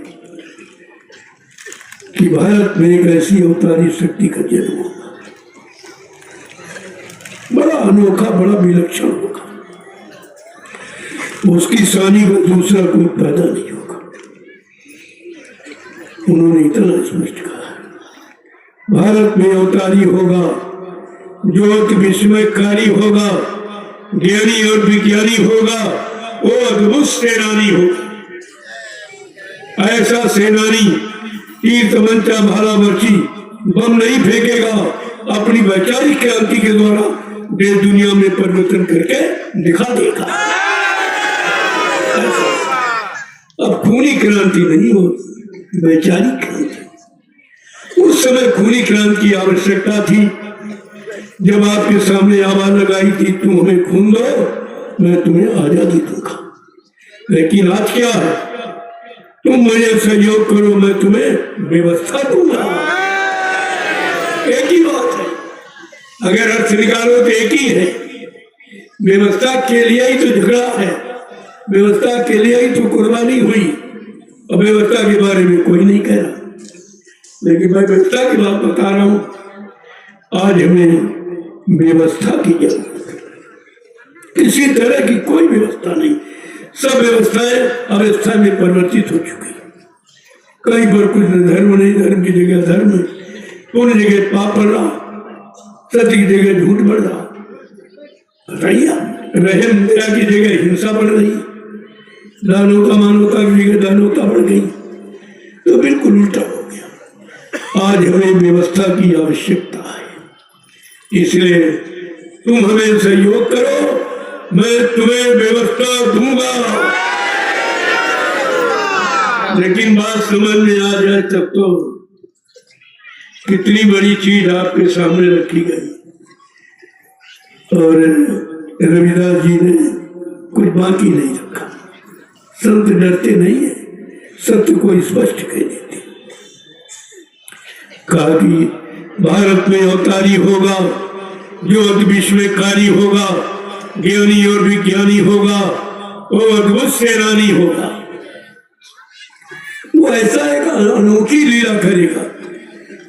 कि भारत में एक ऐसी अवतारी शक्ति का जन्म होगा, बड़ा अनोखा बड़ा विलक्षण होगा, उसकी शानी में दूसरा कोई पैदा नहीं होगा। उन्होंने इतना स्पष्ट कहा, भारत में अवतारी होगा जो अति विस्मयकारी होगा, ज्ञानी और विज्ञानी होगा, वो अद्भुत सेनानी होगा। ऐसा सेनानी तीर तमंचा भाला बर्छी बम नहीं फेंकेगा, अपनी वैचारिक क्रांति के द्वारा देश दुनिया में परिवर्तन करके दिखा देगा। अब खूनी क्रांति नहीं हो, वैचारिक क्रांति। उस समय खूनी क्रांति की आवश्यकता थी, जब आपके सामने आवाज लगाई थी तुम हमें खून दो मैं तुम्हें आजादी दूंगा। लेकिन आज क्या है, तुम मुझे सहयोग करो मैं तुम्हें व्यवस्था दूंगा। एक ही बात है, अगर अर्थ निकालो तो एक ही है। व्यवस्था के लिए ही तो झगड़ा है, व्यवस्था के लिए ही तो कुर्बानी हुई। अब व्यवस्था के बारे में कोई नहीं कह रहा, लेकिन मैं व्यवस्था की बात बता रहा हूं। आज हमें व्यवस्था की जरूरत है, किसी तरह की कोई व्यवस्था नहीं। सब व्यवस्थाएं अव्यवस्था में परिवर्तित हो चुकी। कहीं पर कुछ धर्म नहीं, धर्म की जगह धर्म, पुण्य जगह पाप बढ़ रहा, सत्य की जगह झूठ बढ़ रहा, बताइए। रहम दया की जगह हिंसा बढ़ रही, दानवता मानवता की जगह दानवता बढ़ गई, तो बिल्कुल उल्टा हो गया। आज हमें व्यवस्था की आवश्यकता है, इसलिए तुम हमें सहयोग करो मैं तुम्हें व्यवस्था दूंगा। लेकिन बात समझ में आ जाए तब तो कितनी बड़ी चीज आपके सामने रखी गई। और रविदास जी ने कुछ बाकी नहीं रखा। संत डरते नहीं है, सत्य को स्पष्ट कह देते। कहा कि भारत में अवतारी होगा जो अति विस्मयकारी होगा, ज्ञानी और विज्ञानी होगा, वो अद्भुत सेनानी होगा। वो ऐसा एक अनोखी लीला करेगा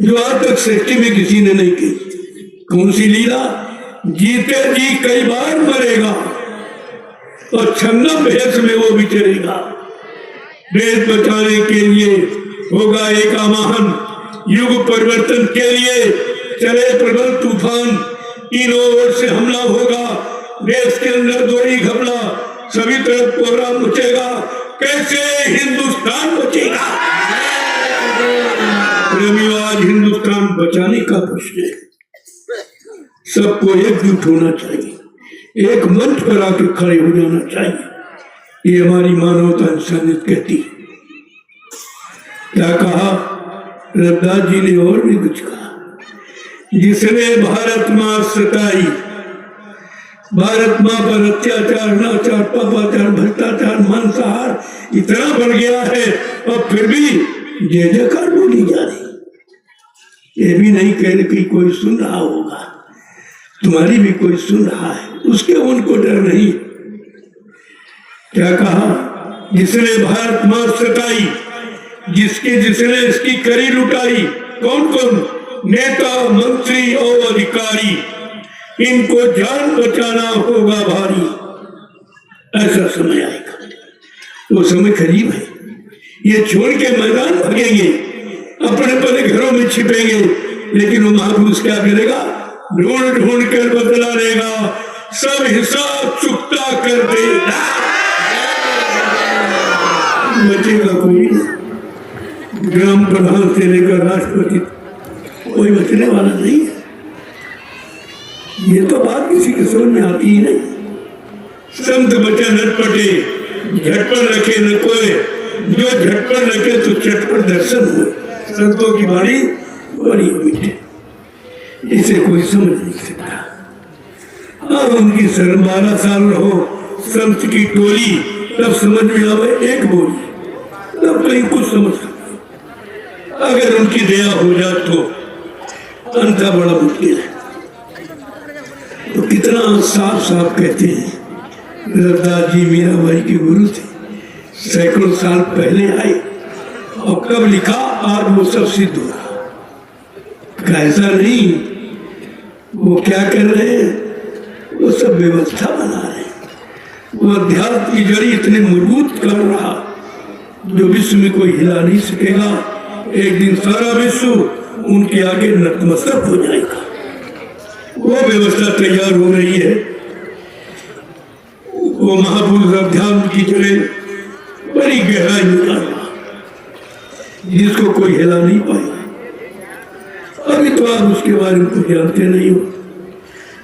जो आज तक सृष्टि में किसी ने नहीं की। कौन सी लीला? जीते जी कई बार मरेगा और छन्ना भेष में वो विचरेगा। देश बचाने के लिए होगा एक आवाहन, युग परिवर्तन के लिए चले प्रबल तूफान, तीनों ओर से हमला होगा, देश के अंदर दोहरी घबला, सभी तरफ कोहरा मचेगा, कैसे हिंदुस्तान बचेगा? प्रेमियों, आज हिंदुस्तान बचाने का प्रश्न है। सबको एकजुट होना चाहिए, एक मंच पर आकर खड़े हो जाना चाहिए। ये हमारी मानवता इंसानियत कहती है। क्या कहा रविदास जी ने? और भी कुछ कहा, जिसने भारत माँ सताई, भारत माँ पर अत्याचार, नाचार, पापाचार, भ्रष्टाचार, मांसाहार इतना बढ़ गया है और फिर भी जय जयकार बोली जा रही। ये भी नहीं कह रहे कि कोई सुन रहा होगा, तुम्हारी भी कोई सुन रहा है, उसके उनको डर नहीं। क्या कहा? जिसने भारत माँ सताई, जिसने इसकी करी लुटाई। कौन कौन? नेता, मंत्री और अधिकारी, इनको जान बचाना होगा भारी। ऐसा समय आएगा, वो समय करीब है। ये छोड़ के मैदान भागेंगे, अपने अपने घरों में छिपेंगे, लेकिन वो महापुरुष क्या करेगा? ढूंढ ढूंढ कर बदला लेगा, सब हिसाब चुकता कर देगा। बचेगा कोई नहीं। ग्राम प्रधान से लेकर राष्ट्रपति कोई बचने वाला नहीं है। ये तो बात किसी के समझ में आती ही नहीं। संत बचन अटपटे, झटपट रखे न कोई, जो झटपट रखे तो चटपट दर्शन हुए। संतों की वाणी बड़ी मीठी, इसे कोई समझ नहीं सकता। अब उनकी शरण 12 साल रहो संत की टोली, तब समझ में आवे एक बोली, तब कहीं कुछ समझ सकते। अगर उनकी दया हो जाए तो अंतर बड़ा मुश्किल है। तो कितना साफ साफ कहते हैं। रविदास जी मीराबाई के गुरु थे, सैकड़ों साल पहले आए और कब लिखा, आज वो सब सिद्ध हो रहा। कैसा नहीं, वो क्या कर रहे हैं? वो सब व्यवस्था बना रहे हैं। वो अध्यात्म की जड़ी इतने मजबूत कर रहा जो विश्व में कोई हिला नहीं सकेगा। एक दिन सारा विश्व उनके आगे नतमस्तक हो जाएगा। वो व्यवस्था तैयार हो रही है। वो महापुरुष अध्यात्म की जड़ें बड़ी गहराई में डाला, जिसको कोई हिला नहीं पाएगा। अभी तो आप उसके बारे में कुछ जानते नहीं हो।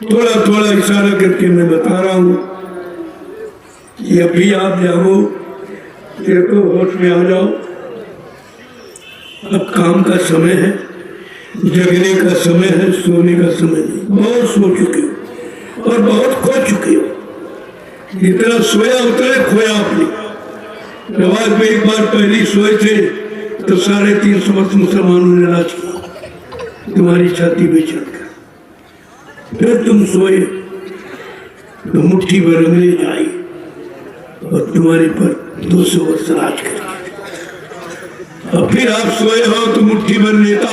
थोड़ा थोड़ा इशारा करके मैं बता रहा हूँ कि अभी आप जाओ, फिर तो होश में आ जाओ। अब काम का समय है, जगने का समय है, सोने का समय नहीं। बहुत सो चुके हो और बहुत खो चुके हो। जितना सोया उतना खोया आपने। नवाज में एक बार पहले सोए थे तो 350 वर्ष मुसलमानों ने राज किया तुम्हारी छाती पे चढ़कर। फिर तुम सोए तो मुट्ठी भर अंग्रेज आई और तुम्हारे पर 200 वर्ष राज कर। और फिर आप सोए हो तो मुट्ठी भर नेता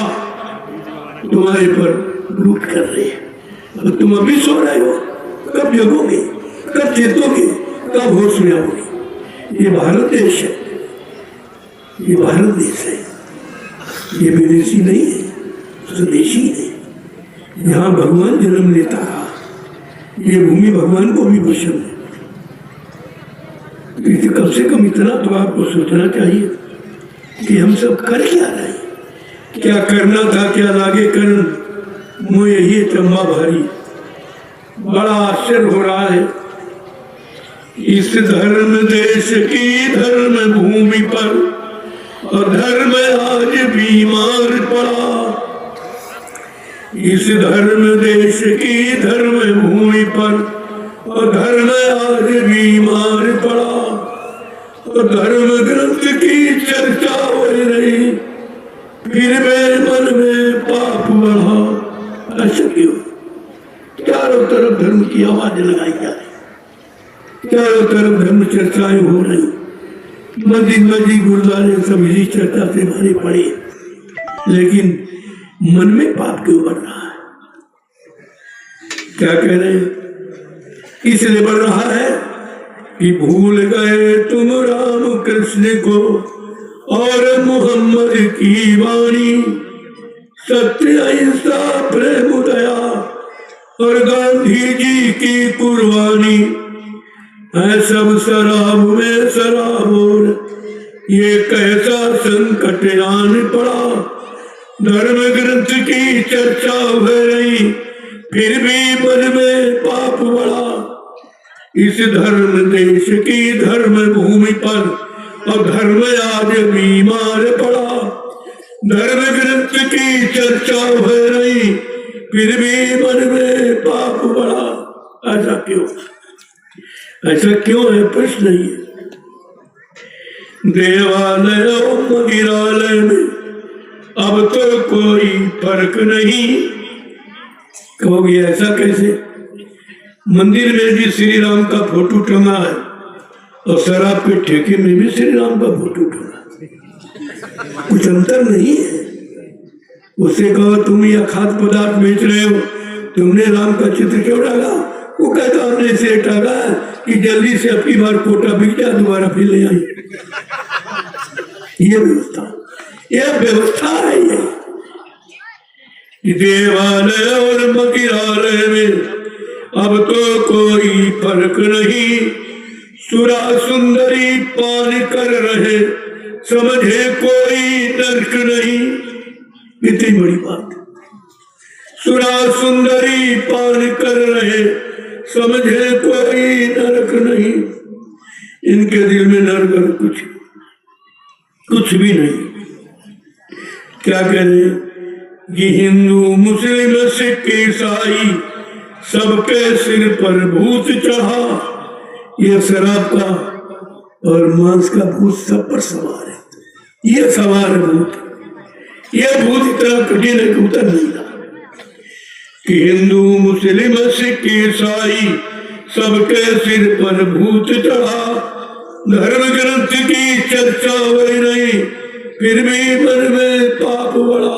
तुम्हारे पर लूट कर रहे हैं और तुम अभी सो रहे हो। कब जगोगे? कब चेतोगे? कब होश में आओगे? ये भारत देश है, ये भारत देश है, ये विदेशी नहीं है, स्वदेशी है। यहाँ भगवान जन्म लेता रहा, ये भूमि भगवान को भी पसंद है। तो कम से कम इतना तो आपको सोचना चाहिए कि हम सब कर क्या रहे हैं, क्या करना था, क्या लागे कर मुँह यही चंबा भारी। बड़ा आश्चर्य हो रहा है। इस धर्म देश की धर्म भूमि पर और धर्म आज बीमार पड़ा। इस धर्म देश की धर्म भूमि पर और धर्म आज बीमार पड़ा और धर्म ग्रंथ की चर्चा हो रही, फिर मेरे मन में पाप बढ़ा। ऐसा क्यों? चारों तरफ धर्म की आवाज लगाई जा रही, चारों तरफ धर्म चर्चाएं हो रही, मस्जिद मस्जिद गुरुद्वारे सब इसी चर्चा से भरी पड़ी, लेकिन मन में पाप क्यों बढ़ रहा है? क्या कह रहे हैं? इसलिए बढ़ रहा है कि भूल गए तुम राम कृष्ण को और मोहम्मद की वाणी, सत्य अहिंसा प्रेम दया और गांधी जी की कुर्बानी है सब शराब में शराब। और ये कैसा संकट आन पड़ा, धर्म ग्रंथ की चर्चा हो रही फिर भी मन में पाप बढ़ा। इस धर्म देश की धर्म भूमि पर और धर्म आज बीमार पड़ा। धर्म ग्रंथ की चर्चा हो रही फिर भी मन में पाप बढ़ा। ऐसा क्यों? ऐसा क्यों है? प्रश्न ही है। देवालय और मंदिरालय में अब तो कोई फर्क नहीं। कहोगे ऐसा कैसे? मंदिर में भी श्री राम का फोटो टंगा है और शराब के ठेके में भी श्री राम का फोटो टंगा है, कुछ अंतर नहीं है। उससे कहो तुम यह खाद्य पदार्थ बेच रहे हो, तुमने राम का चित्र क्यों डाला? वो कहता हमने इसे टागा कि जल्दी से अपनी बार कोटा बिक जाए, दोबारा फिर ले आई। ये व्यवस्था है। ये देवालय और मंदिरालय में अब तो कोई फर्क नहीं। सुरा सुंदरी पान कर रहे, समझे कोई नर्क नहीं। इतनी बड़ी बात। सुरा सुंदरी पान कर रहे, समझे कोई नरक नहीं। इनके दिल में नरक कुछ भी नहीं। क्या कह रहे? कि हिंदू मुस्लिम सिख ईसाई सबके सिर पर भूत चढ़ा। ये शराब का और मांस का भूत सब पर सवार है। ये सवार है भूत। ये भूत इतना कठिन है कि उतर नहीं रहा। कि हिंदू मुस्लिम सिख ईसाई सबके सिर पर भूत चढ़ा। धर्म ग्रंथ की चर्चा हो रही फिर भी मन में पाप बढ़ा।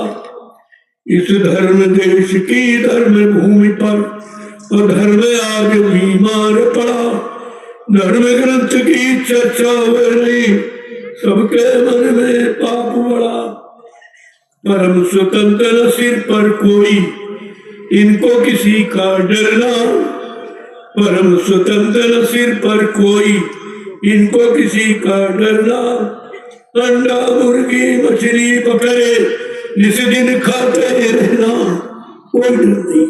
इस धर्म देश की धर्म भूमि पर और धर्म आज बीमार पड़ा। धर्म ग्रंथ की चर्चा हो रही सबके मन में पाप बढ़ा। परम स्वतंत्र सिर पर कोई, इनको किसी का डरना। परम स्वतंत्र सिर पर कोई, इनको किसी का डरना। अंडा मुर्गी मछली पकड़े जिस दिन खाते रहना। कोई डर नहीं,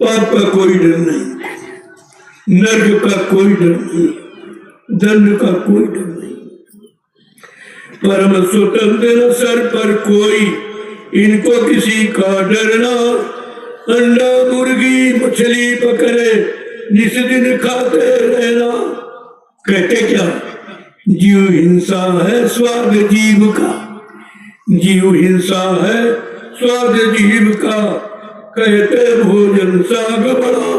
पाप का कोई डर नहीं, नर्क का कोई डर नहीं, दंड का कोई डर नहीं। परम स्वतंत्र सर पर कोई, इनको किसी का डरना। अंडा मुर्गी मछली पकड़े जिस दिन खाते रहना। कहते क्या? जीव हिंसा है स्वाद जीव का, जीव हिंसा है स्वाद जीव का। कहते भोजन साग बड़ा।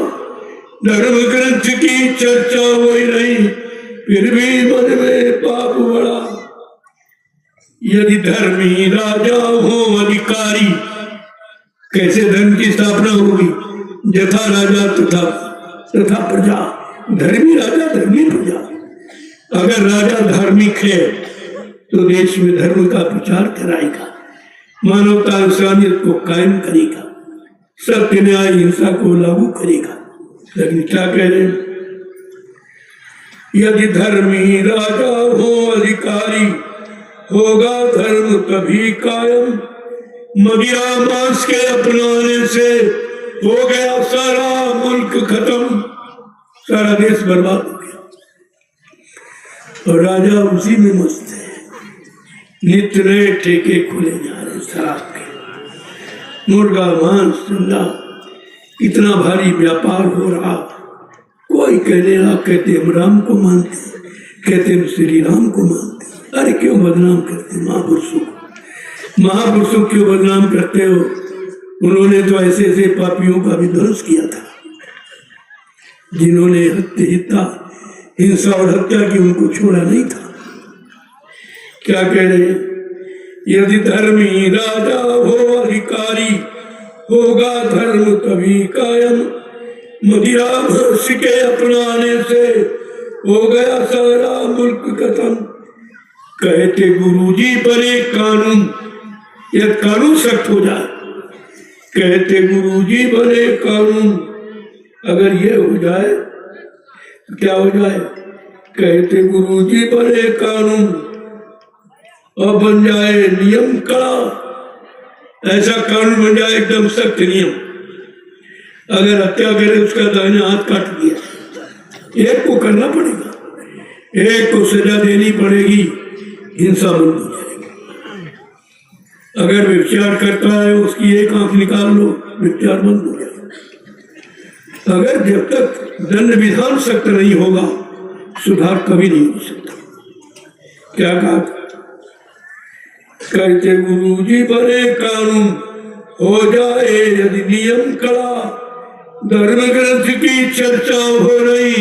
धर्म ग्रंथ की चर्चा हो रही फिर भी मन में पाप बड़ा। यदि धर्मी राजा हो अधिकारी, कैसे धर्म की स्थापना होगी? यथा राजा तथा प्रजा। धर्मी राजा धर्मी प्रजा। अगर राजा धार्मिक है तो देश में धर्म का प्रचार कराएगा, मानवता इंसानियत को कायम करेगा, सत्य न्याय हिंसा को लागू करेगा। लेकिन क्या कह रहे हैं? यदि धर्मी राजा हो अधिकारी, होगा धर्म कभी कायम। मदिरा मांस के अपनाने से हो गया सारा मुल्क खत्म, सारा देश बर्बाद हो गया। और राजा उसी में मस्त है। नित्य नए ठेके खुले जा रहे शराब के, मुर्गा मांस धंधा, इतना भारी व्यापार हो रहा। कोई कहने लगा, कहते हम राम को मानते, कहते हम श्री राम को मानते। अरे क्यों बदनाम करते महापुरुषों को? महापुरुषों क्यों बदनाम करते हो? उन्होंने तो ऐसे ऐसे पापियों का विध्वंस किया था, जिन्होंने हत्या हिंसा और हत्या की, उनको छोड़ा नहीं था। क्या कह रहे हैं? यदि धर्मी राजा हो अधिकारी, होगा धर्म तभी कायम। मदिरा भर्ष के अपनाने से हो गया सारा मुल्क खत्म। कहते गुरुजी बने कानून, यह कानून सख्त हो जाए। कहते गुरुजी बने कानून, अगर ये हो जाए तो क्या हो जाए? कहते गुरुजी बने कानून और बन जाए नियम कड़ा। ऐसा कानून बन जाए एकदम सख्त नियम। अगर हत्या करे उसका दाहिना हाथ काट दिया, एक को करना पड़ेगा, एक को सजा देनी पड़ेगी, हिंसा बंद हो जाएगी। अगर व्यभिचार करता है उसकी एक आंख निकाल लो, व्यभिचार बंद हो जाएगा। अगर जब तक दंड विधान सख्त नहीं होगा सुधार कभी नहीं हो सकता। क्या कहा? कहते गुरुजी बने कानून, हो जाए यदि नियम कड़ा। धर्म ग्रंथ की चर्चा हो रही,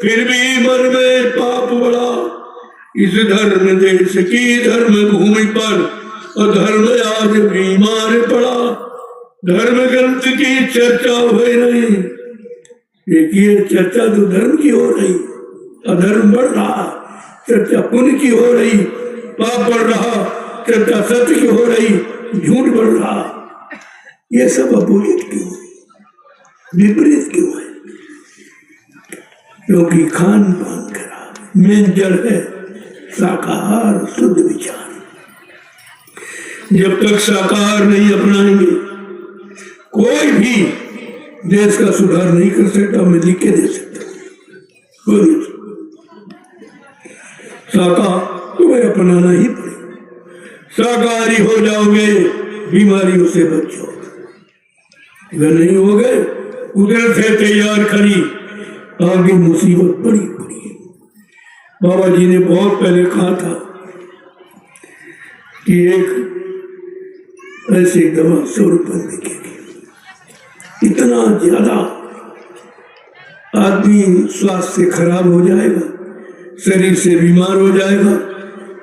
फिर भी मन में पाप बड़ा। इस धर्म देश की धर्म भूमि पर अधर्म आज बीमार पड़ा। धर्म ग्रंथ की चर्चा हो रही, देखिए चर्चा तो धर्म की हो रही, अधर्म बढ़ रहा। चर्चा पुण्य की हो रही, पाप बढ़ रहा। चर्चा सत्य की हो रही, झूठ बढ़ रहा। ये सब अपोजिट क्यों, विपरीत क्यों है? क्योंकि खान पान खराब। मेन जड़ है शाकाहार शुद्ध विचार। जब तक शाकाहार नहीं अपनाएंगे कोई भी देश का सुधार नहीं कर सकता। मैं लिख के दे सकता कोई शाकाहार तुम्हें अपनाना ही पड़ेगा। शाकाहारी हो जाओगे बीमारियों से बच जाओगे। अगर नहीं हो गए उधर से तैयार खड़ी, आगे मुसीबत बड़ी बड़ी है। बाबा जी ने बहुत पहले कहा था कि एक ऐसी दवा 100 रुपये बिकेगी। इतना ज्यादा आदमी स्वास्थ्य से खराब हो जाएगा, शरीर से बीमार हो जाएगा,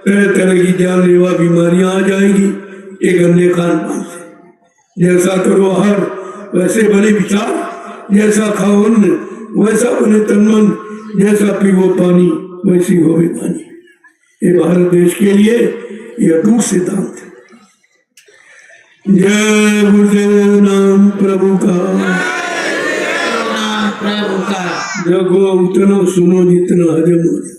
तरह तरह की जानलेवा बीमारियां आ जाएगी एक गंदे खान पान से। जैसा करो आहार वैसे बने विचार, जैसा खाओ अन्न वैसा बने तन मन, जैसा पीवो पानी वैसी हो पानी। ये भारत देश के लिए यह अटूट सिद्धांत है। जय गुरुदेव नाम प्रभु का, नाम प्रभु का। जगो उतना सुनो जितना हजम हो जाए।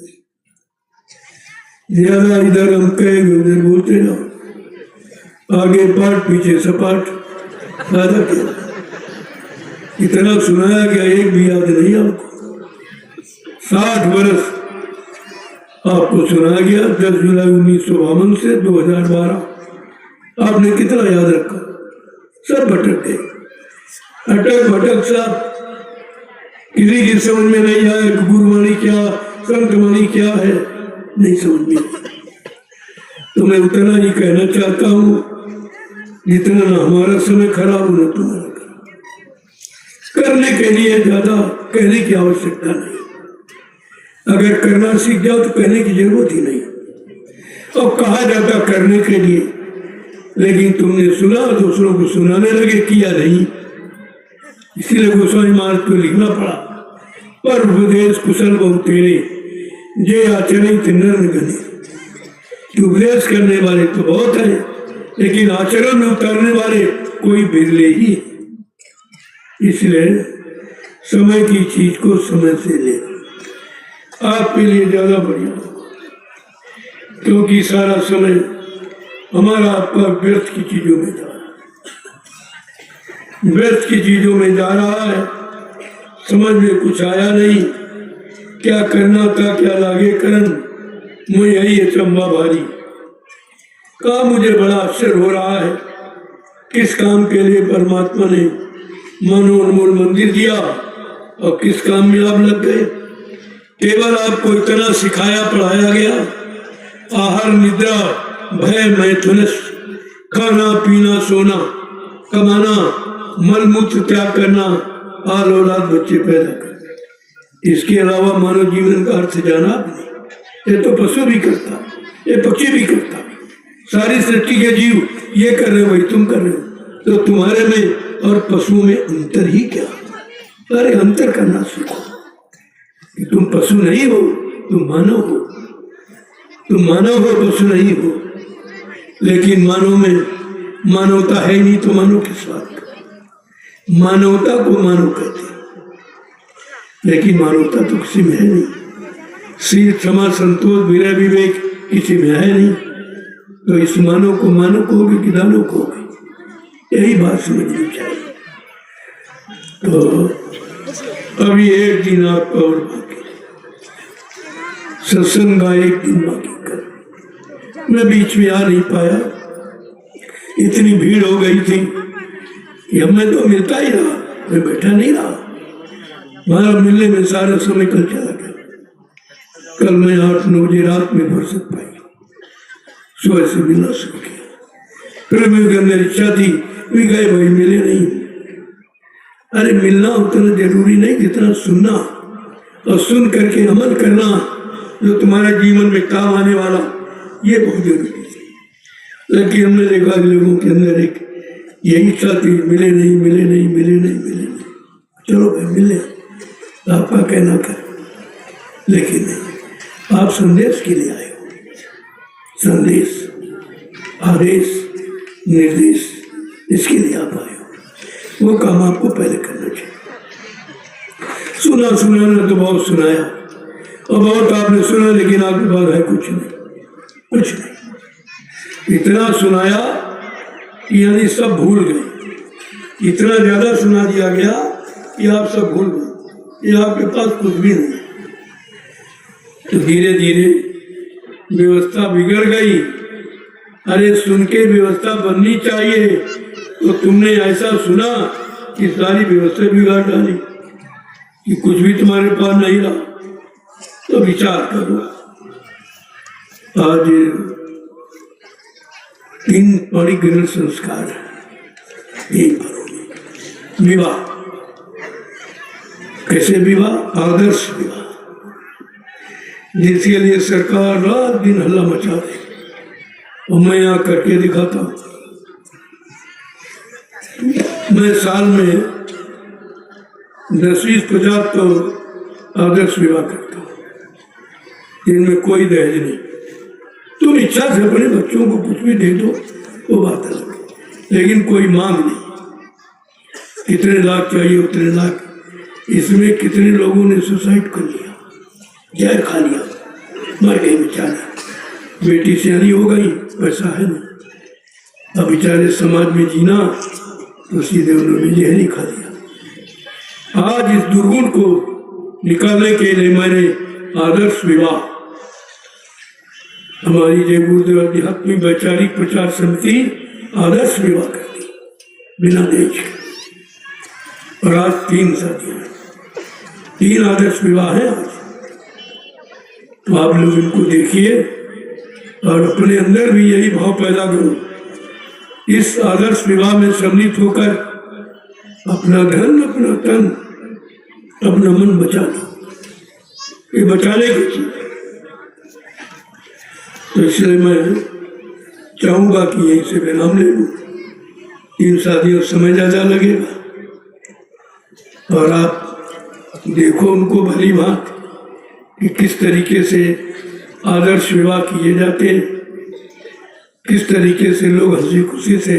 ज्यादा इधर हम कहेंगे उधर बोलते जाओ, आगे पाठ पीछे सपाट, फायदा क्या? इतना सुनाया गया एक भी याद नहीं आपको। 60 वर्ष आपको सुनाया गया। 10 जुलाई 1952 से 2012 आपने कितना याद रखा? सब भटक गए, अटक भटक सब। किसी की समझ में नहीं आया गुरुवाणी क्या, संतवाणी क्या है, नहीं समझ में। तो मैं उतना ही कहना चाहता हूँ, जितना ना हमारा समय खराब हो ना तुम्हारा। करने के लिए ज्यादा कहने की आवश्यकता नहीं। अगर करना सीख जाओ तो कहने की जरूरत ही नहीं। और कहा जाता करने के लिए, लेकिन तुमने सुना दूसरों को सुनाने लगे, किया नहीं। इसीलिए गोस्वामी महाराज को लिखना पड़ा, पर उपदेश कुशल बहु तेरे, जे आचरण नर गणे। उपदेश करने वाले तो बहुत है, लेकिन आचरण में उतारने वाले कोई बिरले ही है। इसलिए समय की चीज को समय से ले, आपके लिए ज्यादा बढ़िया, क्योंकि सारा समय हमारा आपका व्यर्थ की चीजों में जा रहा है। व्यर्थ की चीजों में जा रहा है, समझ में कुछ आया नहीं, क्या करना था क्या लागे करन, मुझे यही अचंबा भारी। काम मुझे बड़ा आश्चर्य हो रहा है, किस काम के लिए परमात्मा ने मनोन्मूल मंदिर दिया और किस काम में आप लग गए। केवल आपको इतना सिखाया पढ़ाया गया, आहार निद्रा भय मैथुन, खाना पीना सोना, कमाना, मल मूत्र त्याग करना, आल औलाद बच्चे पैदा करना। इसके अलावा मानव जीवन का अर्थ जाना नहीं। ये तो पशु भी करता, ये पक्षी भी करता, सारी सृष्टि के जीव ये कर रहे हो, वही तुम कर रहे हो, तो तुम्हारे में और पशुओं में अंतर ही क्या? अरे अंतर करना सीखो कि तुम पशु नहीं हो, तुम मानव हो, तुम मानव हो, पशु नहीं हो। लेकिन मानव में मानवता है ही नहीं, तो मानव किस बात का? मानवता को मानव कहते हैं, लेकिन मानवता तो किसी में है नहीं। शील, क्षमा, संतोष, विनय, विवेक किसी में है नहीं, तो इस मानव को मानव कहोगे कि दानव कहोगे? यही बात समझनी चाहिए। तो अभी एक दिन आपका और बाकी, सत्संग का एक दिन बाकी कर। मैं बीच में आ नहीं पाया, इतनी भीड़ हो गई थी कि हमें तो मिलता ही रहा, मैं बैठा नहीं रहा। हमारा मिलने में सारा समय कल चला गया। कल मैं 8-9 बजे रात में फुर्सत पाई, सुबह से मिलना शुरू किया। फिर मेरे अंदर इच्छा थी, भी गए भाई मिले नहीं। अरे मिलना उतना जरूरी नहीं जितना सुनना, और सुन करके अमल करना जो तुम्हारे जीवन में काम आने वाला, ये बहुत जरूरी है। लेकिन हमने देखा लोगों के अंदर एक यही इच्छा थी, मिले नहीं मिले नहीं मिले नहीं मिले नहीं, चलो भाई मिले, आपका कहना कर। लेकिन नहीं, आप संदेश के लिए आए हो, संदेश, आदेश, निर्देश, इसके लिए आप आए हो। वो काम आपको पहले करना चाहिए। सुनाने तो बहुत सुनाया, और बहुत आपने सुना, लेकिन आपके पास है कुछ नहीं, कुछ नहीं। इतना सुनाया कि यानी सब भूल गए, इतना ज्यादा सुना दिया गया कि आप सब भूल गए, ये आपके पास कुछ भी नहीं। तो धीरे धीरे व्यवस्था बिगड़ गई। अरे सुन के व्यवस्था बननी चाहिए, तो तुमने ऐसा सुना कि सारी व्यवस्था बिगाड़ डाली, कि कुछ भी तुम्हारे पास नहीं रहा। तो विचार करो, आज 3 परिग्रहण संस्कार है विवाह। कैसे विवाह? आदर्श विवाह, जिसके लिए सरकार रात दिन हल्ला मचा रही, और मैं यहाँ करके दिखाता हूँ। मैं साल में 10-20-50 तो आदर्श विवाह करता हूँ, इनमें कोई दहेज नहीं। तुम इच्छा से अपने बच्चों को कुछ भी दे दो, वो बात अलग, लेकिन कोई मांग नहीं। कितने लाख चाहिए उतने लाख। इसमें कितने लोगों ने सुसाइड कर लिया, जहर खा लिया, मर गए बेचारे। बेटी सियानी हो गई, पैसा है नहीं, अब बेचारे समाज में जीना, तो सीधे उन्होंने जहर ही खा लिया। आज इस दुर्गुण को निकालने के लिए मैंने आदर्श विवाह, हमारी जय गुरुदेव आध्यात्मिक वैचारिक प्रचार समिति आदर्श विवाह करती बिना दहेज के। और आज 3 शादियां, 3 आदर्श विवाह है आज। तो आप लोग इनको देखिए और अपने अंदर भी यही भाव पैदा करो, इस आदर्श विवाह में सम्मिलित होकर अपना धन, अपना तन, अपना मन बचा लो। ये बचाने की चीज। तो इसलिए मैं चाहूंगा कि यहीं से विराम ले लूं। 3 शादियों समय ज्यादा लगेगा, और आप देखो उनको भली भांति कि किस तरीके से आदर्श विवाह किए जाते हैं, किस तरीके से लोग हंसी खुशी से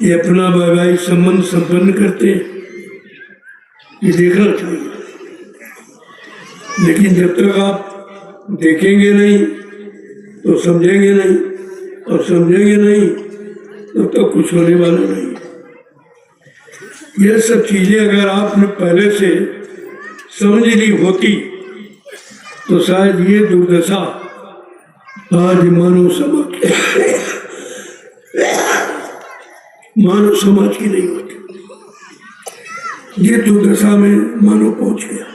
ये अपना वैवाहिक संबंध संपन्न करते हैं, ये देखना चाहिए। लेकिन जब तक आप देखेंगे नहीं तो समझेंगे नहीं, और समझेंगे नहीं तब तक कुछ होने वाला नहीं। ये सब चीजें अगर आपने पहले से समझ ली होती तो शायद ये दुर्दशा आज मानव समाज की नहीं होती। ये दुर्दशा में मानव पहुंच गया,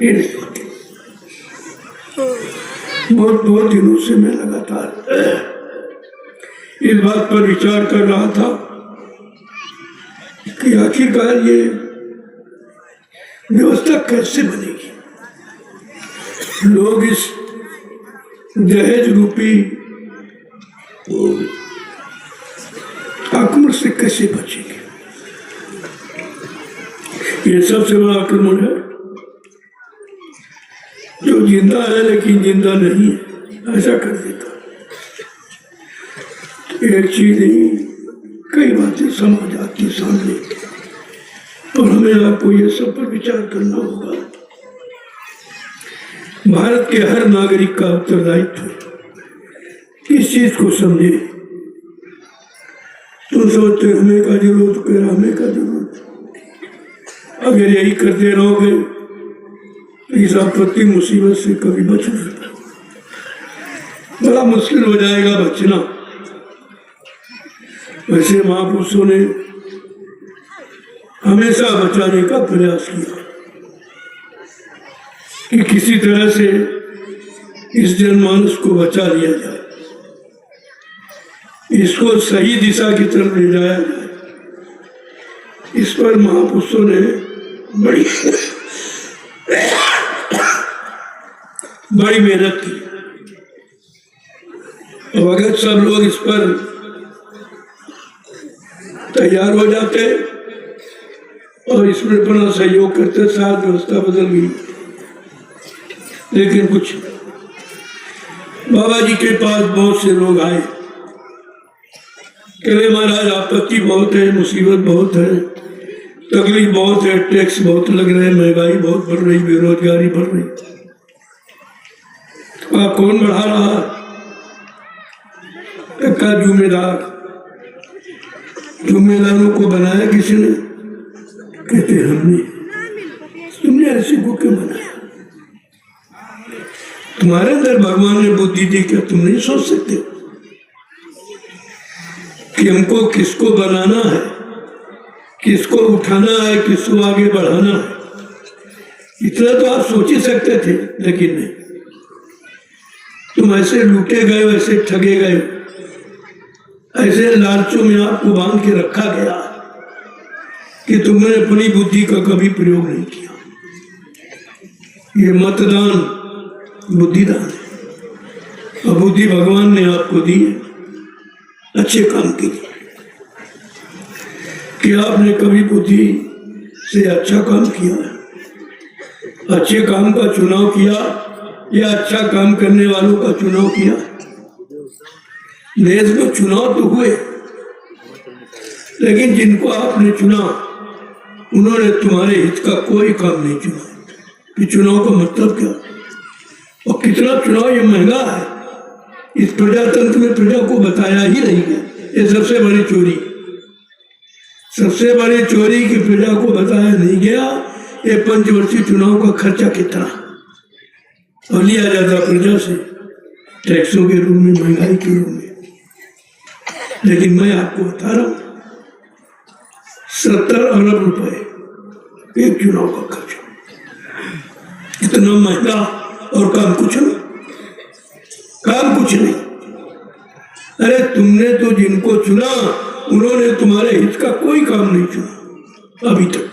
ये नहीं होती। बहुत दिनों से मैं लगातार इस बात पर विचार कर रहा था कि आखिरकार ये व्यवस्था कैसे बनेगी। लोग इस दहेज रूपी आक्रमण से कैसे बचेंगे? ये सबसे बड़ा आक्रमण है जो जिंदा है लेकिन जिंदा नहीं है, ऐसा कर देता। एक चीज नहीं, कई बातें समाज आती सामने और हमें आपको ये सब पर विचार करना होगा। भारत के हर नागरिक का उत्तरदायित्व है इस चीज को समझे। तुम सोचते हमें का जरूरत, कर हमें का जरूरत, अगर यही करते रहोगे तो इस आपत्ति मुसीबत से कभी बच नहीं सकता। बड़ा मुश्किल हो जाएगा बचना। वैसे महापुरुषों ने हमेशा बचाने का प्रयास किया कि किसी तरह से इस जनमानस को बचा लिया जाए, इसको सही दिशा की तरफ ले जाया जाए। इस पर महापुरुषों ने बड़ी मेहनत की। अब अगर सब लोग इस पर तैयार हो जाते और इसमें अपना सहयोग करते, साथ व्यवस्था बदल गई। लेकिन कुछ बाबा जी के पास बहुत से लोग आए, कहे महाराज आपत्ति बहुत है, मुसीबत बहुत है, तकलीफ बहुत है, टैक्स बहुत लग रहे हैं, महंगाई बहुत बढ़ रही, बेरोजगारी बढ़ रही। आप कौन बढ़ा रहा? का जुम्मेदारों को बनाया किसी ने? कहते हमने। तुमने ऐसे को क्यों बनाया? तुम्हारे अंदर भगवान ने बुद्धि दी, क्या तुम नहीं सोच सकते कि हमको किसको बनाना है, किसको उठाना है, किसको आगे बढ़ाना है? इतना तो आप सोच ही सकते थे, लेकिन नहीं। तुम ऐसे लूटे गए, वैसे ठगे गए, ऐसे लालचों में आपको बांध के रखा गया कि तुमने अपनी बुद्धि का कभी प्रयोग नहीं किया। ये मतदान बुद्धिदान है और बुद्धि भगवान ने आपको दी है अच्छे काम के लिए। कि आपने कभी बुद्धि से अच्छा काम किया है, अच्छे काम का चुनाव किया या अच्छा काम करने वालों का चुनाव किया? देश में चुनाव तो हुए, लेकिन जिनको आपने चुना उन्होंने तुम्हारे हित का कोई काम नहीं चुना। कि चुनाव का मतलब क्या और कितना चुनाव ये महंगा है। इस प्रजातंत्र में प्रजा को बताया ही नहीं है। ये सबसे बड़ी चोरी, सबसे बड़ी चोरी की प्रजा को बताया नहीं गया। ये पंचवर्षीय चुनाव का खर्चा कितना और लिया जाता प्रजा से टैक्सों के रूप में, महंगाई के रूप में। लेकिन मैं आपको बता रहा हूं 70 अरब रुपए एक चुनाव का खर्चा, इतना महंगा और काम कुछ नहीं, काम कुछ नहीं। अरे तुमने तो जिनको चुना उन्होंने तुम्हारे हित का कोई काम नहीं चुना अभी तक।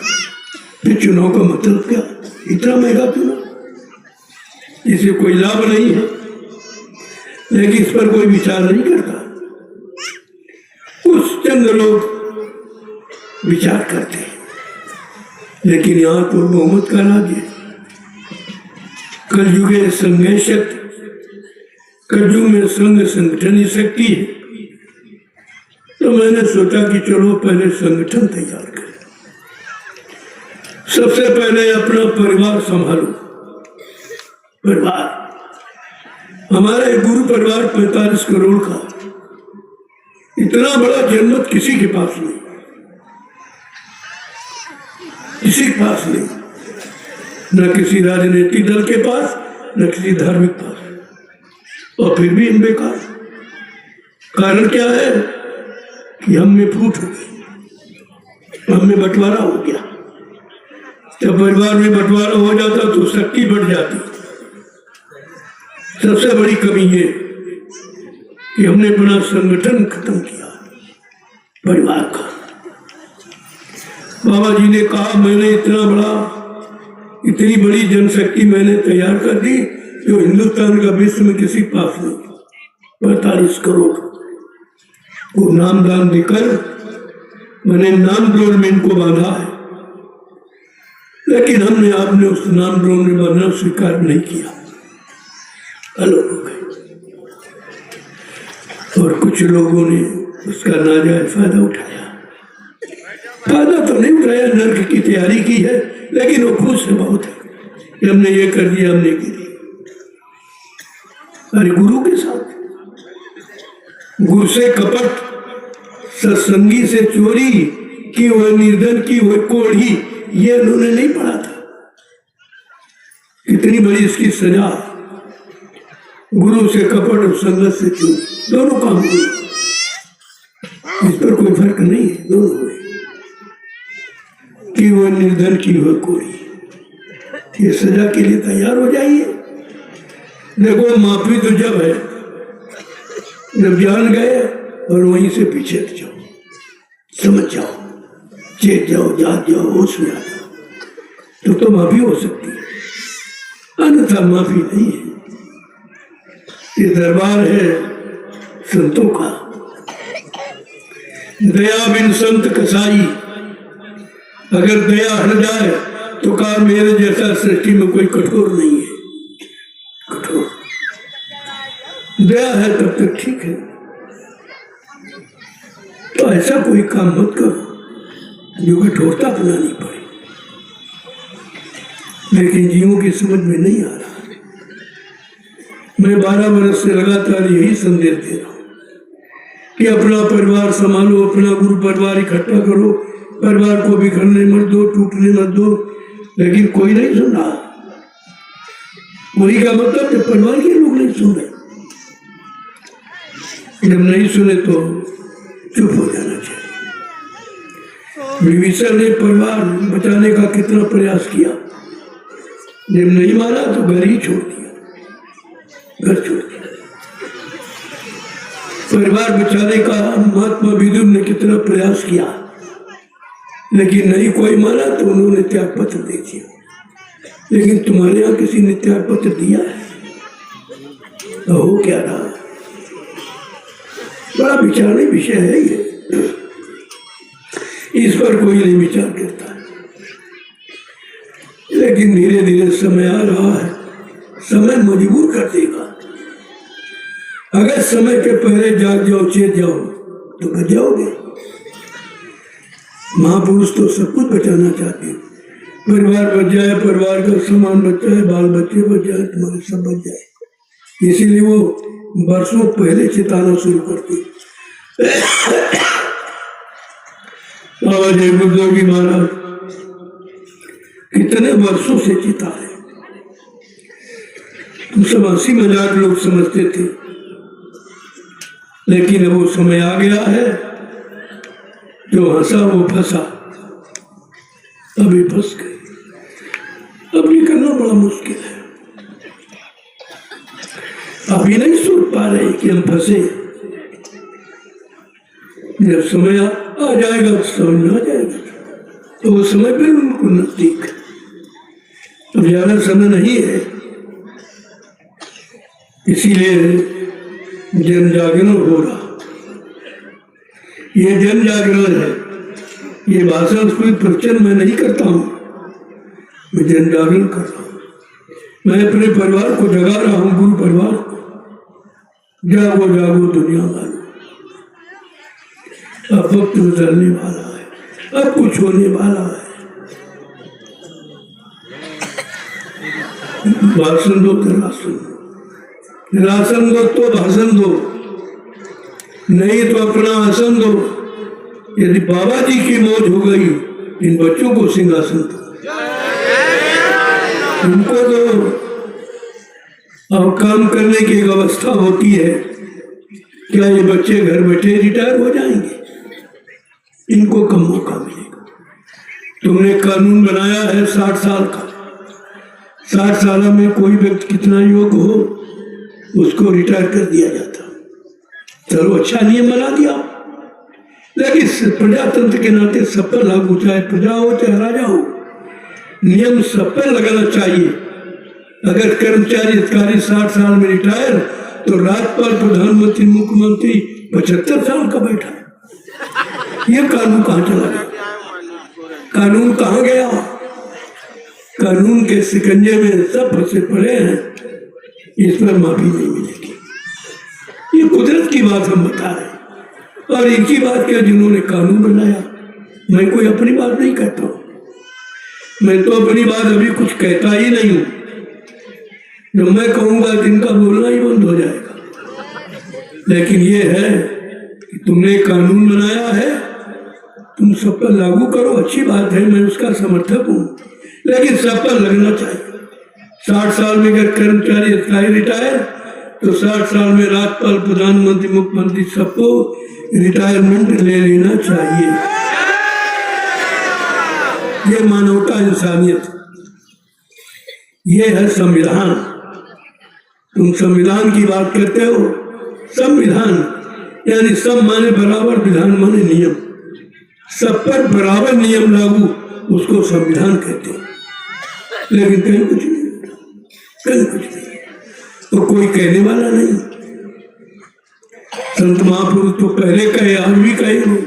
फिर चुनाव का मतलब क्या? इतना महंगा चुनाव, इसे कोई लाभ नहीं है, लेकिन इस पर कोई विचार नहीं करता। कुछ चंद लोग विचार करते हैं, लेकिन यहाँ तो बहुमत का राज्य है। कलयुगे संघ शक्ति, कलयुग में संघ संगठन ही शक्ति है। तो मैंने सोचा कि चलो पहले संगठन तैयार करें। सबसे पहले अपना परिवार संभालो। परिवार, हमारा एक गुरु परिवार 45 करोड़ का, इतना बड़ा जनमत किसी के पास नहीं, किसी के पास नहीं, न किसी राजनीतिक दल के पास, न किसी धार्मिक पास, और फिर भी हम बेकार। कारण क्या है कि हम में फूट हो गई, हम में बंटवारा हो गया। जब परिवार में बंटवारा हो जाता तो शक्ति बढ़ जाती। सबसे बड़ी कमी ये कि हमने अपना संगठन खत्म किया परिवार का। बाबा जी ने कहा मैंने इतना बड़ा, इतनी बड़ी जनशक्ति मैंने तैयार कर दी, जो हिंदुस्तान का विश्व में किसी पास नहीं। 45 करोड़ को नाम दान देकर मैंने नाम ड्रोन में इनको बांधा है, लेकिन हमने आपने उस नाम ड्रोन में बांधना स्वीकार नहीं किया, अलग हो गए। और कुछ लोगों ने उसका नाजायज फायदा उठाया। फायदा तो नहीं उठाया, नर्क की तैयारी की है, लेकिन वो खुश है बहुत है कि हमने ये कर दिया, हमने की दिया। अरे गुरु के साथ गुरु से कपट, सत्संगी से चोरी की, वह निर्धन की वह कोढ़ी, ये उन्होंने नहीं पढ़ा था। कितनी बड़ी इसकी सजा। गुरु से कपट और संगत से चोरी, दोनों काम हुए, इस पर कोई फर्क नहीं है, दोनों हुए। कि वह निर्धन की वह कोढ़ी, ये सजा के लिए तैयार हो जाइए। देखो माफी तो जब है जब जान गए और वहीं से पीछे हट जाओ, समझ जाओ, चेत जाओ, जाग जाओ, होश में आ जाओ, तो माफी हो सकती है, अन्यथा माफी नहीं है। ये दरबार है संतों का। दया बिन संत कसाई, अगर दया हट जाए तो कहा मेरे जैसा सृष्टि में कोई कठोर नहीं है। कठोर दया है तब तक ठीक है, तो ऐसा कोई काम मत करो जो कठोरता अपनानी पड़े। लेकिन जीवों की समझ में नहीं आ रहा। मैं 12 वर्ष से लगातार यही संदेश दे रहा हूं कि अपना परिवार संभालो, अपना गुरु परिवार इकट्ठा करो, परिवार को बिखरने मत दो, टूटने मत दो। लेकिन कोई नहीं सुन रहा। वही का मतलब जब परिवार के लोग नहीं सुन रहे, जब नहीं सुने तो चुप हो जाना चाहिए। विभीषण ने परिवार बचाने का कितना प्रयास किया, जब नहीं माना तो घर ही छोड़ दिया, घर छोड़ दिया। परिवार बचाने का महात्मा विदुर ने कितना प्रयास किया, लेकिन नहीं कोई माना तो उन्होंने त्याग पत्र दे दिया। लेकिन तुम्हारे यहाँ किसी ने त्याग पत्र दिया है तो हो क्या रहा? बड़ा विचारने विषय है ये, इस पर कोई नहीं विचार करता है। लेकिन धीरे धीरे समय आ रहा है, समय मजबूर कर देगा। अगर समय के पहले जाग जाओ, चेत जाओ तो बच जाओगे। महापुरुष तो सब कुछ बचाना चाहते हैं, परिवार बच जाए, परिवार का सामान बच जाए, बाल बच्चे बच जाए, तुम्हारे सब बच जाए। इसीलिए वो वर्षों पहले चिताना शुरू करते। बाबा जय गुरुदेव जी महाराज कितने वर्षों से चिता है। तुम सब हंसी मजाक लोग समझते थे, लेकिन अब वो समय आ गया है, जो हंसा वो फंसा। अभी फंस गए, अब निकलना बड़ा मुश्किल है। अभी नहीं सोच पा रहे कि हम फंसे। जब समय आ जाएगा तो समझ में आ जाएगा, तो वो समय पर उनको नजदीक। अब ज्यादा समय नहीं है, इसीलिए जन जागरण हो रहा। ये जन जागरण है, ये भाषण कोई प्रवचन मैं नहीं करता हूँ, मैं जन जागरण कर रहा हूँ। मैं अपने परिवार को जगा रहा हूँ, गुरु परिवार को। जागो जागो दुनिया वालों, अब वक्त गुजरने वाला है, अब कुछ होने वाला है। भाषण दो तो राशन, राशन दो तो भाषण दो, नहीं तो अपना आसन दो। यदि बाबा जी की मौज हो गई, इन बच्चों को सिंहासन दो, उनको दो। और काम करने की एक अवस्था होती है, क्या ये बच्चे घर बैठे रिटायर हो जाएंगे? इनको कम मौका मिलेगा। तुमने कानून बनाया है 60 साल का, 60 साल में कोई व्यक्ति कितना योग्य हो उसको रिटायर कर दिया जाता। चलो अच्छा नियम बना दिया, लेकिन प्रजातंत्र के नाते सब पर लागू, चाहे प्रजा हो चाहे राजा हो, नियम सब पर लगाना चाहिए। अगर कर्मचारी अधिकारी 60 साल में रिटायर तो राज्यपाल प्रधानमंत्री मुख्यमंत्री 75 साल का बैठा। ये कानून कहाँ चला गया? कानून कहाँ गया? कानून के शिकंजे में सब फंसे पड़े हैं, इस पर माफी नहीं मिलेगी। ये कुदरत की बात हम बता रहे हैं और इनकी बात क्या जिन्होंने कानून बनाया। मैं कोई अपनी बात नहीं कहता हूँ, मैं तो अपनी बात अभी कुछ कहता ही नहीं हूँ। जब मैं कहूँगा इनका बोलना ही बंद हो जाएगा। लेकिन ये है कि तुमने कानून बनाया है, तुम सब पर लागू करो, अच्छी बात है, मैं उसका समर्थक हूँ, लेकिन सब पर लगना चाहिए। 60 साल में अगर कर्मचारी अधिकारी रिटायर तो 60 साल में राज्यपाल प्रधानमंत्री मुख्यमंत्री सबको रिटायरमेंट ले लेना चाहिए। ये मानवता, इंसानियत, ये है संविधान। तुम संविधान की बात करते हो। संविधान यानी सब माने बराबर, विधान माने नियम, सब पर बराबर नियम लागू, उसको संविधान कहते हैं। लेकिन कहीं कुछ नहीं, कहीं कुछ नहीं, तो कोई कहने वाला नहीं। संत महापुरुष तो पहले कहे, आज भी कहेंगे,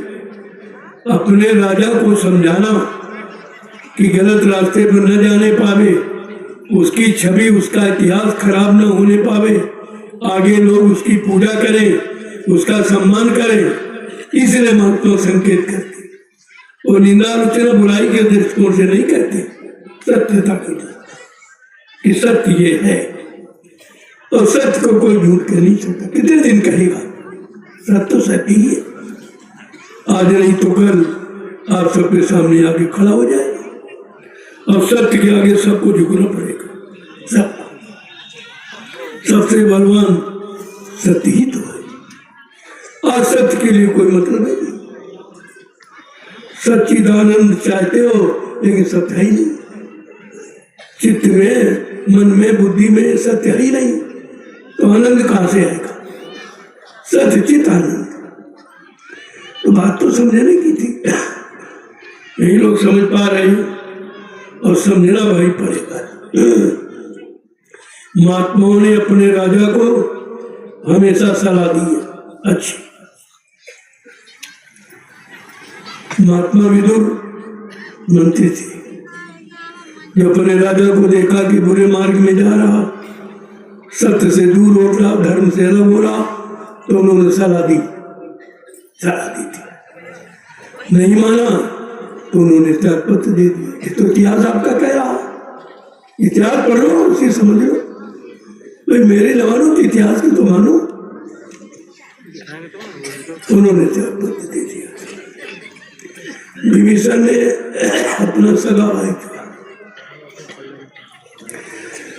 अपने राजा को समझाना कि गलत रास्ते पर न जाने पावे, उसकी छवि, उसका इतिहास खराब न होने पावे, आगे लोग उसकी पूजा करें, उसका सम्मान करें, इसलिए महात्मा संकेत करते। और निंदा आलोचना बुराई के दृष्टिकोण से नहीं कहते, सत्यता की सत्य ये है और सत्य को कोई झूठ कर नहीं सकता। कितने दिन कहेगा? सत्य तो सत्य ही है। आज नहीं तो कल आप सबके सामने आगे खड़ा हो जाएगा और सत्य के आगे सबको झुकना पड़ेगा। सबसे बलवान सत्य ही तो है। आज सत्य के लिए कोई मतलब नहीं। सच्चिदानंद चाहते हो लेकिन सत्य है ही नहीं। चित्त में, मन में, बुद्धि में सत्य ही नहीं, तो आनंद कहां से आएगा? सत्य चित आनंद। तो बात तो समझने की थी, यही लोग समझ पा रहे हैं और समझना भाई पड़ेगा। महात्माओं ने अपने राजा को हमेशा सलाह दी है अच्छी। महात्मा विदुर मंत्री थे, जो अपने राजा को देखा कि बुरे मार्ग में जा रहा, सत्य से दूर हो रहा, धर्म से अलग हो रहा, तो उन्होंने सलाह दी थी। नहीं माना तो उन्होंने त्यागपत्र दे दिया कि तो इतिहास आपका कह रहा, इतिहास पढ़ लो, उसे समझ लो। भाई मेरे जवानों के इतिहास की तो मानो। उन्होंने त्यागपत्र दे दिया। विभीषण ने अपना सगा भाई था,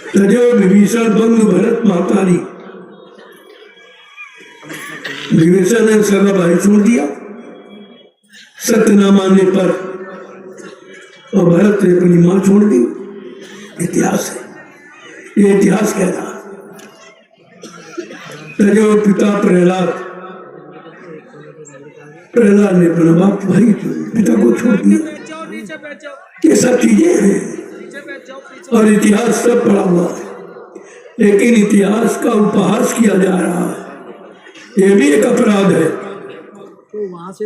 तजो विभीषण बंधु भरत मातारी। विभीषण ने सगा भाई छोड़ दिया सत्य न मानने पर, और भरत ने अपनी मां छोड़ दी। इतिहास है, ये इतिहास कह रहा। तजो पिता प्रहलाद, प्रहलाद ने अपना बाप भाई पिता को छोड़ दिया। ये सब चीजें हैं और इतिहास सब पढ़ा हुआ है, लेकिन इतिहास का उपहास किया जा रहा है। ये भी एक अपराध है।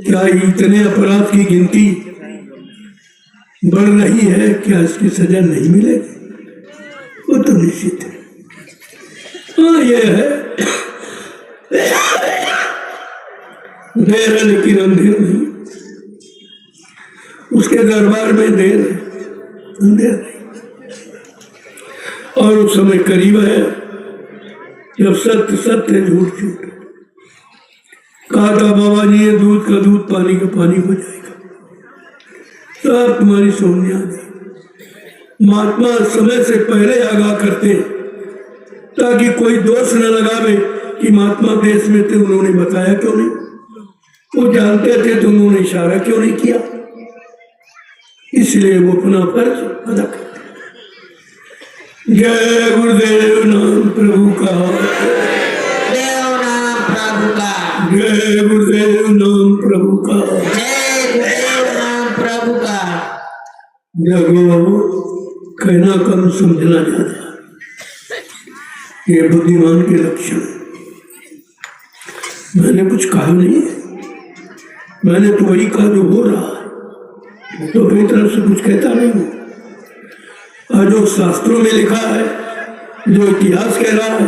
क्या इतने अपराध की गिनती बढ़ रही है? क्या इसकी सजा नहीं मिलेगी? वो तो निश्चित है। हाँ, ये है देर है लेकिन अंधेर नहीं। उसके दरबार में देर है, अंधेर नहीं। और उस समय करीब है जब सत्य सत्य, झूठ झूठ। कहा था बाबा जी, ये दूध का दूध, पानी का पानी हो जाएगा। सब तुम्हारी सोने आ गई। महात्मा समय से पहले आगाह करते ताकि कोई दोष न लगावे कि महात्मा देश में थे, उन्होंने बताया क्यों नहीं? वो जानते थे तो उन्होंने इशारा क्यों नहीं किया? इसलिए वो अपना फर्ज अदा करते। जय गुरुदेव नाम प्रभु का, देव नाम प्रभु का, जय गुरुदेव नाम प्रभु का, जय गुरुदेव नाम प्रभु का। जब कहना कम समझना ज्यादा। ये बुद्धिमान के लक्षण है। मैंने कुछ कहा नहीं है, मैंने तो वही कहा जो हो रहा है, तो अपनी तरफ से कुछ कहता नहीं हूँ। और जो शास्त्रों में लिखा है, जो इतिहास कह रहा है,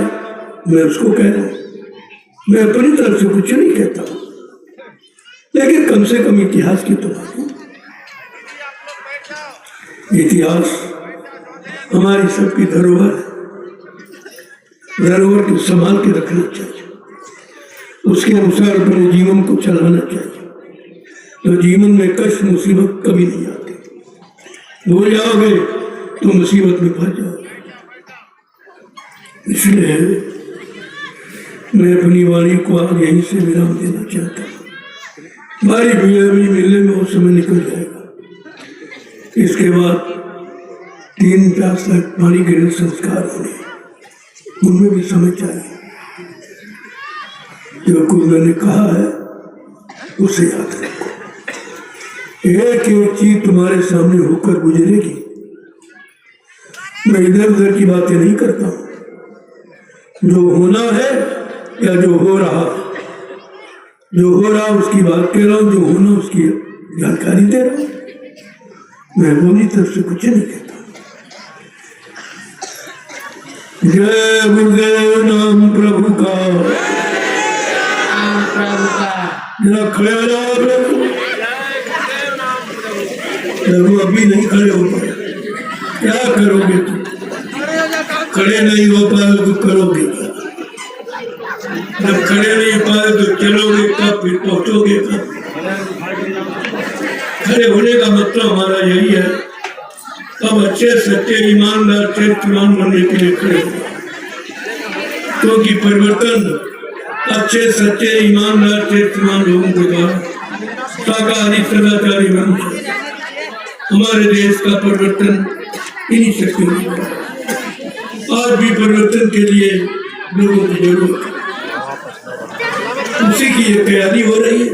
मैं उसको कह रहा हूँ। मैं अपनी तरफ से कुछ नहीं कहता हूँ, लेकिन कम से कम इतिहास की तो बात है। इतिहास हमारी सबकी धरोहर है, धरोहर को संभाल के रखना चाहिए, उसके अनुसार अपने जीवन को चलाना चाहिए, तो जीवन में कष्ट मुसीबत कभी नहीं आती। भूल जाओगे तो मुसीबत में फंस जाओगे। इसलिए मैं अपनी वाणी को आज यहीं से विराम देना चाहता हूँ। हमारी भी मिलने में वो समय निकल जाएगा। इसके बाद 3-4 तक पानी गिरे संस्कार होने, उनमें भी समय चाहिए। जो कुछ मैंने कहा है उसे याद रखो। एक एक चीज तुम्हारे सामने होकर गुजरेगी। मैं इधर उधर की बातें नहीं करता हूँ, जो होना है या जो हो रहा है, जो हो रहा उसकी बात कर रहा हूँ, जो होना उसकी जानकारी दे रहा हूँ। मैं अपनी तरफ से कुछ नहीं कहता। जय गुरुदेव नाम प्रभु का, नाम प्रभु का। जरा खड़े हो जाओ प्रभु। प्रभु अभी नहीं खड़े हो पाए, क्या करोगे तुम? खड़े नहीं हो पाए तो करोगे क्या? जब खड़े नहीं पाए तो चलोगे कब, फिर पहुंचोगे कब? खड़े होने का मतलब हमारा यही है, अब अच्छे सच्चे ईमानदार चरित्रवान बनने के लिए खड़े हो, क्योंकि परिवर्तन अच्छे सच्चे ईमानदार चरित्रवान लोगों के द्वारा शाकाहारी सदाचारी मनुष्य, हमारे देश का परिवर्तन इन्हीं शक्तियों ने किया। आज भी परिवर्तन के लिए लोगों की जरूरत है, उसी की ये तैयारी हो रही है।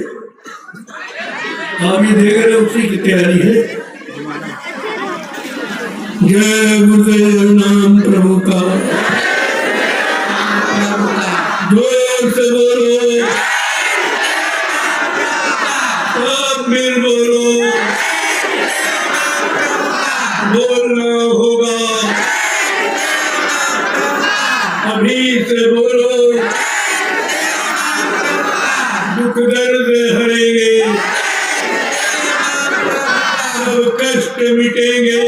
आप ये देख रहे, उसी की तैयारी है। जय गुरुदेव नाम प्रभु का, जोर से बोलो, सब मिल बोलो, बोलना होगा, अभी से बोलो, दुख दर्द हरेंगे, सब कष्ट मिटेंगे,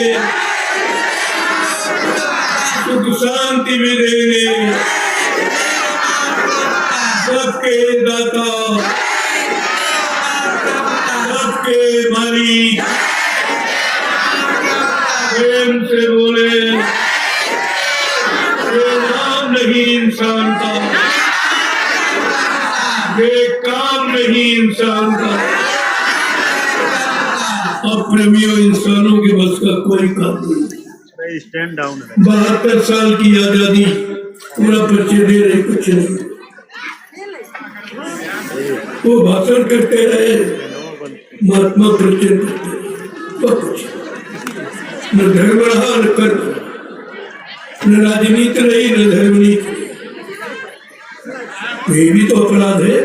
सुख शांति मिलेंगे, सबके दाता, सबके मालिक, प्रेम से बोले, ये नाम नहीं इंसान का, ये काम नहीं इंसान का। अप्रेमियों इंसानों के बस का कोई काम नहीं। स्टैंड डाउन 72 साल की आजादी पूरा परिचय दे रहे, कुछ नहीं। वो भाषण करते रहे, महात्मा प्रवचन करते रहे, बहुत कुछ। न धर्म रहा न कर्म, न राजनीति रही न धर्मनीति। ये भी तो अपराध है,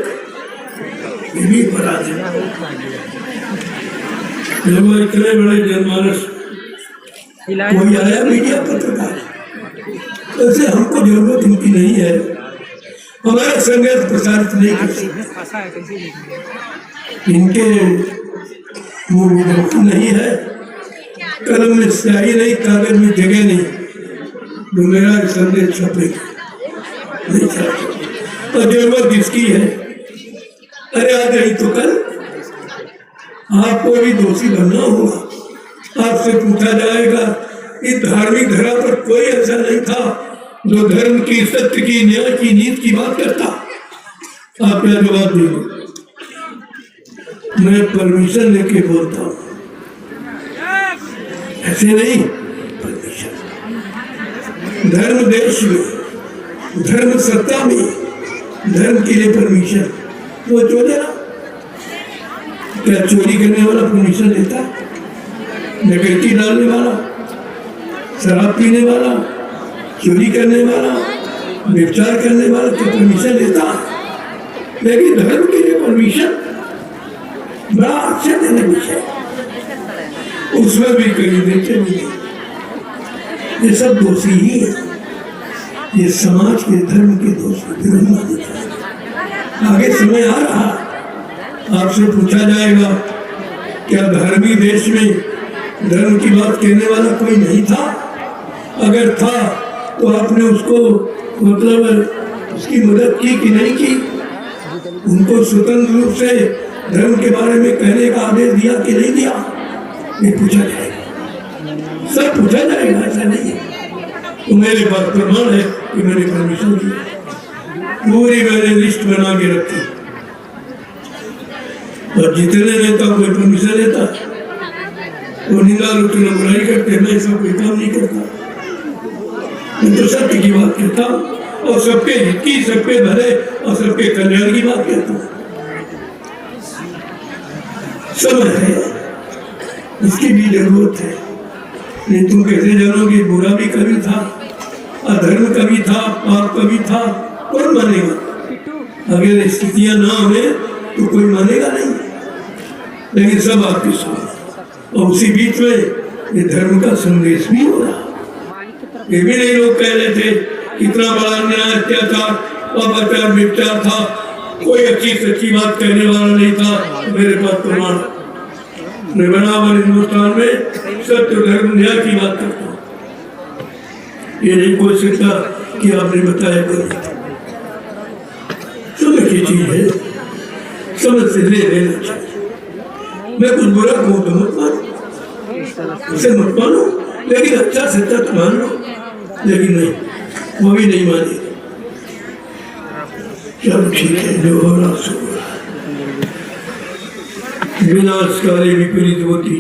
ये भी अपराध है। जब इतने बड़े जनमानस कोई आया मीडिया पत्रकार, ऐसे हमको जरूरत इनकी नहीं है, हमारा संदेश प्रसारित नहीं कर सकते। इनके मुंह में नहीं है, कलम में स्याही नहीं, कागज में जगह नहीं, जो मेरा संदेश छपेगा नहीं छपेगा। और जरूरत किसकी है? अरे आज नहीं तो कल आपको भी दोषी बनना होगा। आपसे पूछा जाएगा, इस धार्मिक धरा पर कोई ऐसा नहीं था जो धर्म की, सत्य की, न्याय की, नीति की बात करता। आप क्या जवाब देंगे? मैं परमिशन लेके बोलता हूँ, ऐसे नहीं। परमिशन, धर्म देश में, धर्म सत्ता में, धर्म के लिए परमिशन तो जो देना। क्या चोरी करने वाला परमिशन लेता? डकैती डालने वाला, शराब पीने वाला, चोरी करने वाला, व्यभिचार करने वाला तो परमिशन लेता, लेकिन धर्म के लिए परमिशन बड़ा आश्चर्यजनक विषय, उसमें भी कहीं देते भी नहीं। ये सब दोषी ही है, ये समाज के धर्म के दोषी। आगे समय आ रहा, आपसे पूछा जाएगा क्या धर्मी देश में धर्म की बात कहने वाला कोई नहीं था? अगर था तो आपने उसको मतलब उसकी मदद की कि नहीं की? उनको स्वतंत्र रूप से धर्म के बारे में कहने का आदेश दिया कि नहीं दिया? ये पूछा जाएगा, सब पूछा जाएगा, ऐसा नहीं है। तो मेरे पास प्रमाण है कि मैंने परमिशन दी, पूरी मैंने लिस्ट बना के रखी, और जितने नेता कोई परमिशन लेता वो निंदा आलोचना बुराई करते, मैं ऐसा कोई काम नहीं करता। मैं तो सत्य की बात कहता हूँ, और सबके हित की, सबके भले और सबके कल्याण की बात कहता हूँ। समय है, इसकी भी जरूरत है। नहीं तुम कैसे जानोगे बुरा भी कभी था, अधर्म कभी था, पाप कभी था, कौन मानेगा? अगर स्थितियां ना हमे तो कोई मानेगा नहीं, लेकिन सब आपके सामने। और उसी बीच में ये धर्म का संदेश भी हो रहा। ये भी नहीं लोग कह रहे थे कितना बड़ा अन्याय, अत्याचार, अत्याचार, व्यभिचार था, कोई अच्छी सच्ची बात कहने वाला नहीं था। मेरे पास प्रमाण, मैं बराबर हिंदुस्तान में सत्य धर्म न्याय की बात करता हूँ। ये नहीं कोई सकता कि आपने बताया कोई, समझ की चीज है, समझ से ले लेना चाहिए। मैं कुछ बुरा कहूँ तो मत मानो, उसे मत मानो, लेकिन अच्छा सच्चा तो मान लो, लेकिन नहीं, वो भी नहीं माने। चलो ठीक है, जो हो रहा सो हो रहा। विनाशकारी विपरीत होती,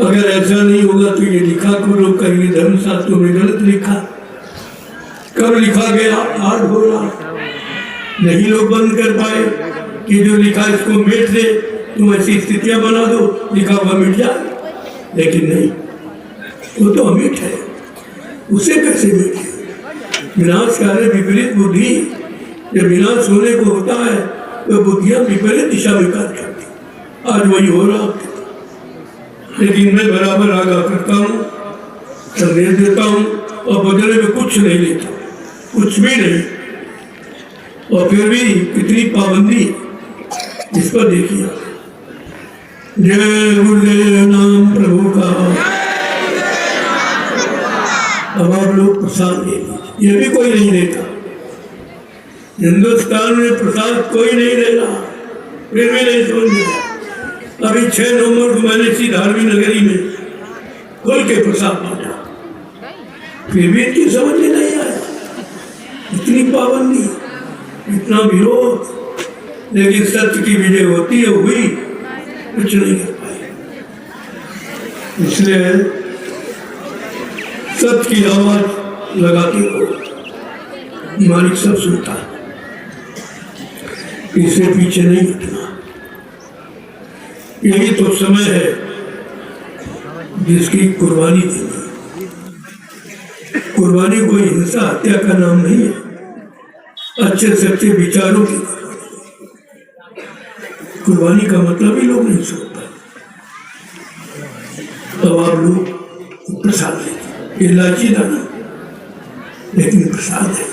अगर ऐसा नहीं होगा तो ये लिखा को लोग कहेंगे धर्मशास्त्रों में गलत लिखा। कब लिखा गया? आज हो रहा, नहीं लोग बंद कर पाए कि जो लिखा इसको मिट दे, तुम ऐसी स्थितियां बना दो, लिखा हुआ मिट जाए। लेकिन नहीं, वो तो अमिट है, उसे कैसे मिटे? विनाशकारी विपरीत बुद्धि, जब विनाश होने को होता है तो बुद्धियां विपरीत दिशा में कार्य करती। आज वही हो रहा, लेकिन मैं बराबर आगाह करता हूँ, संदेश देता हूँ, और बदले में कुछ नहीं लेता, कुछ भी नहीं। और फिर भी कितनी पाबंदी इस पर देखिए। जय गुरुदेव नाम प्रभु का। अब आप लोग प्रसाद ले लीजिए, ये भी कोई नहीं देता। हिंदुस्तान में प्रसाद कोई नहीं दे रहा, फिर भी नहीं समझ में। अभी 6 नवंबर को मैंने इसी धार्मिक नगरी में खोल के प्रसाद बांटा, फिर भी इनकी समझ में नहीं आया। इतनी पाबंदी, इतना विरोध, लेकिन सत्य की विजय होती है, हुई, कुछ नहीं कर पाए। इसलिए सत्य की आवाज लगाती हो, मालिक सब सुनता है, इससे पीछे नहीं हटना। यही तो समय है जिसकी कुर्बानी देनी। कुर्बानी कोई हिंसा हत्या का नाम नहीं है, अच्छे सच्चे विचारों की कुर्बानी का मतलब ही लोग नहीं सोचता। तो आप लोग प्रसाद लेते, इलायची दाना, लेकिन प्रसाद है,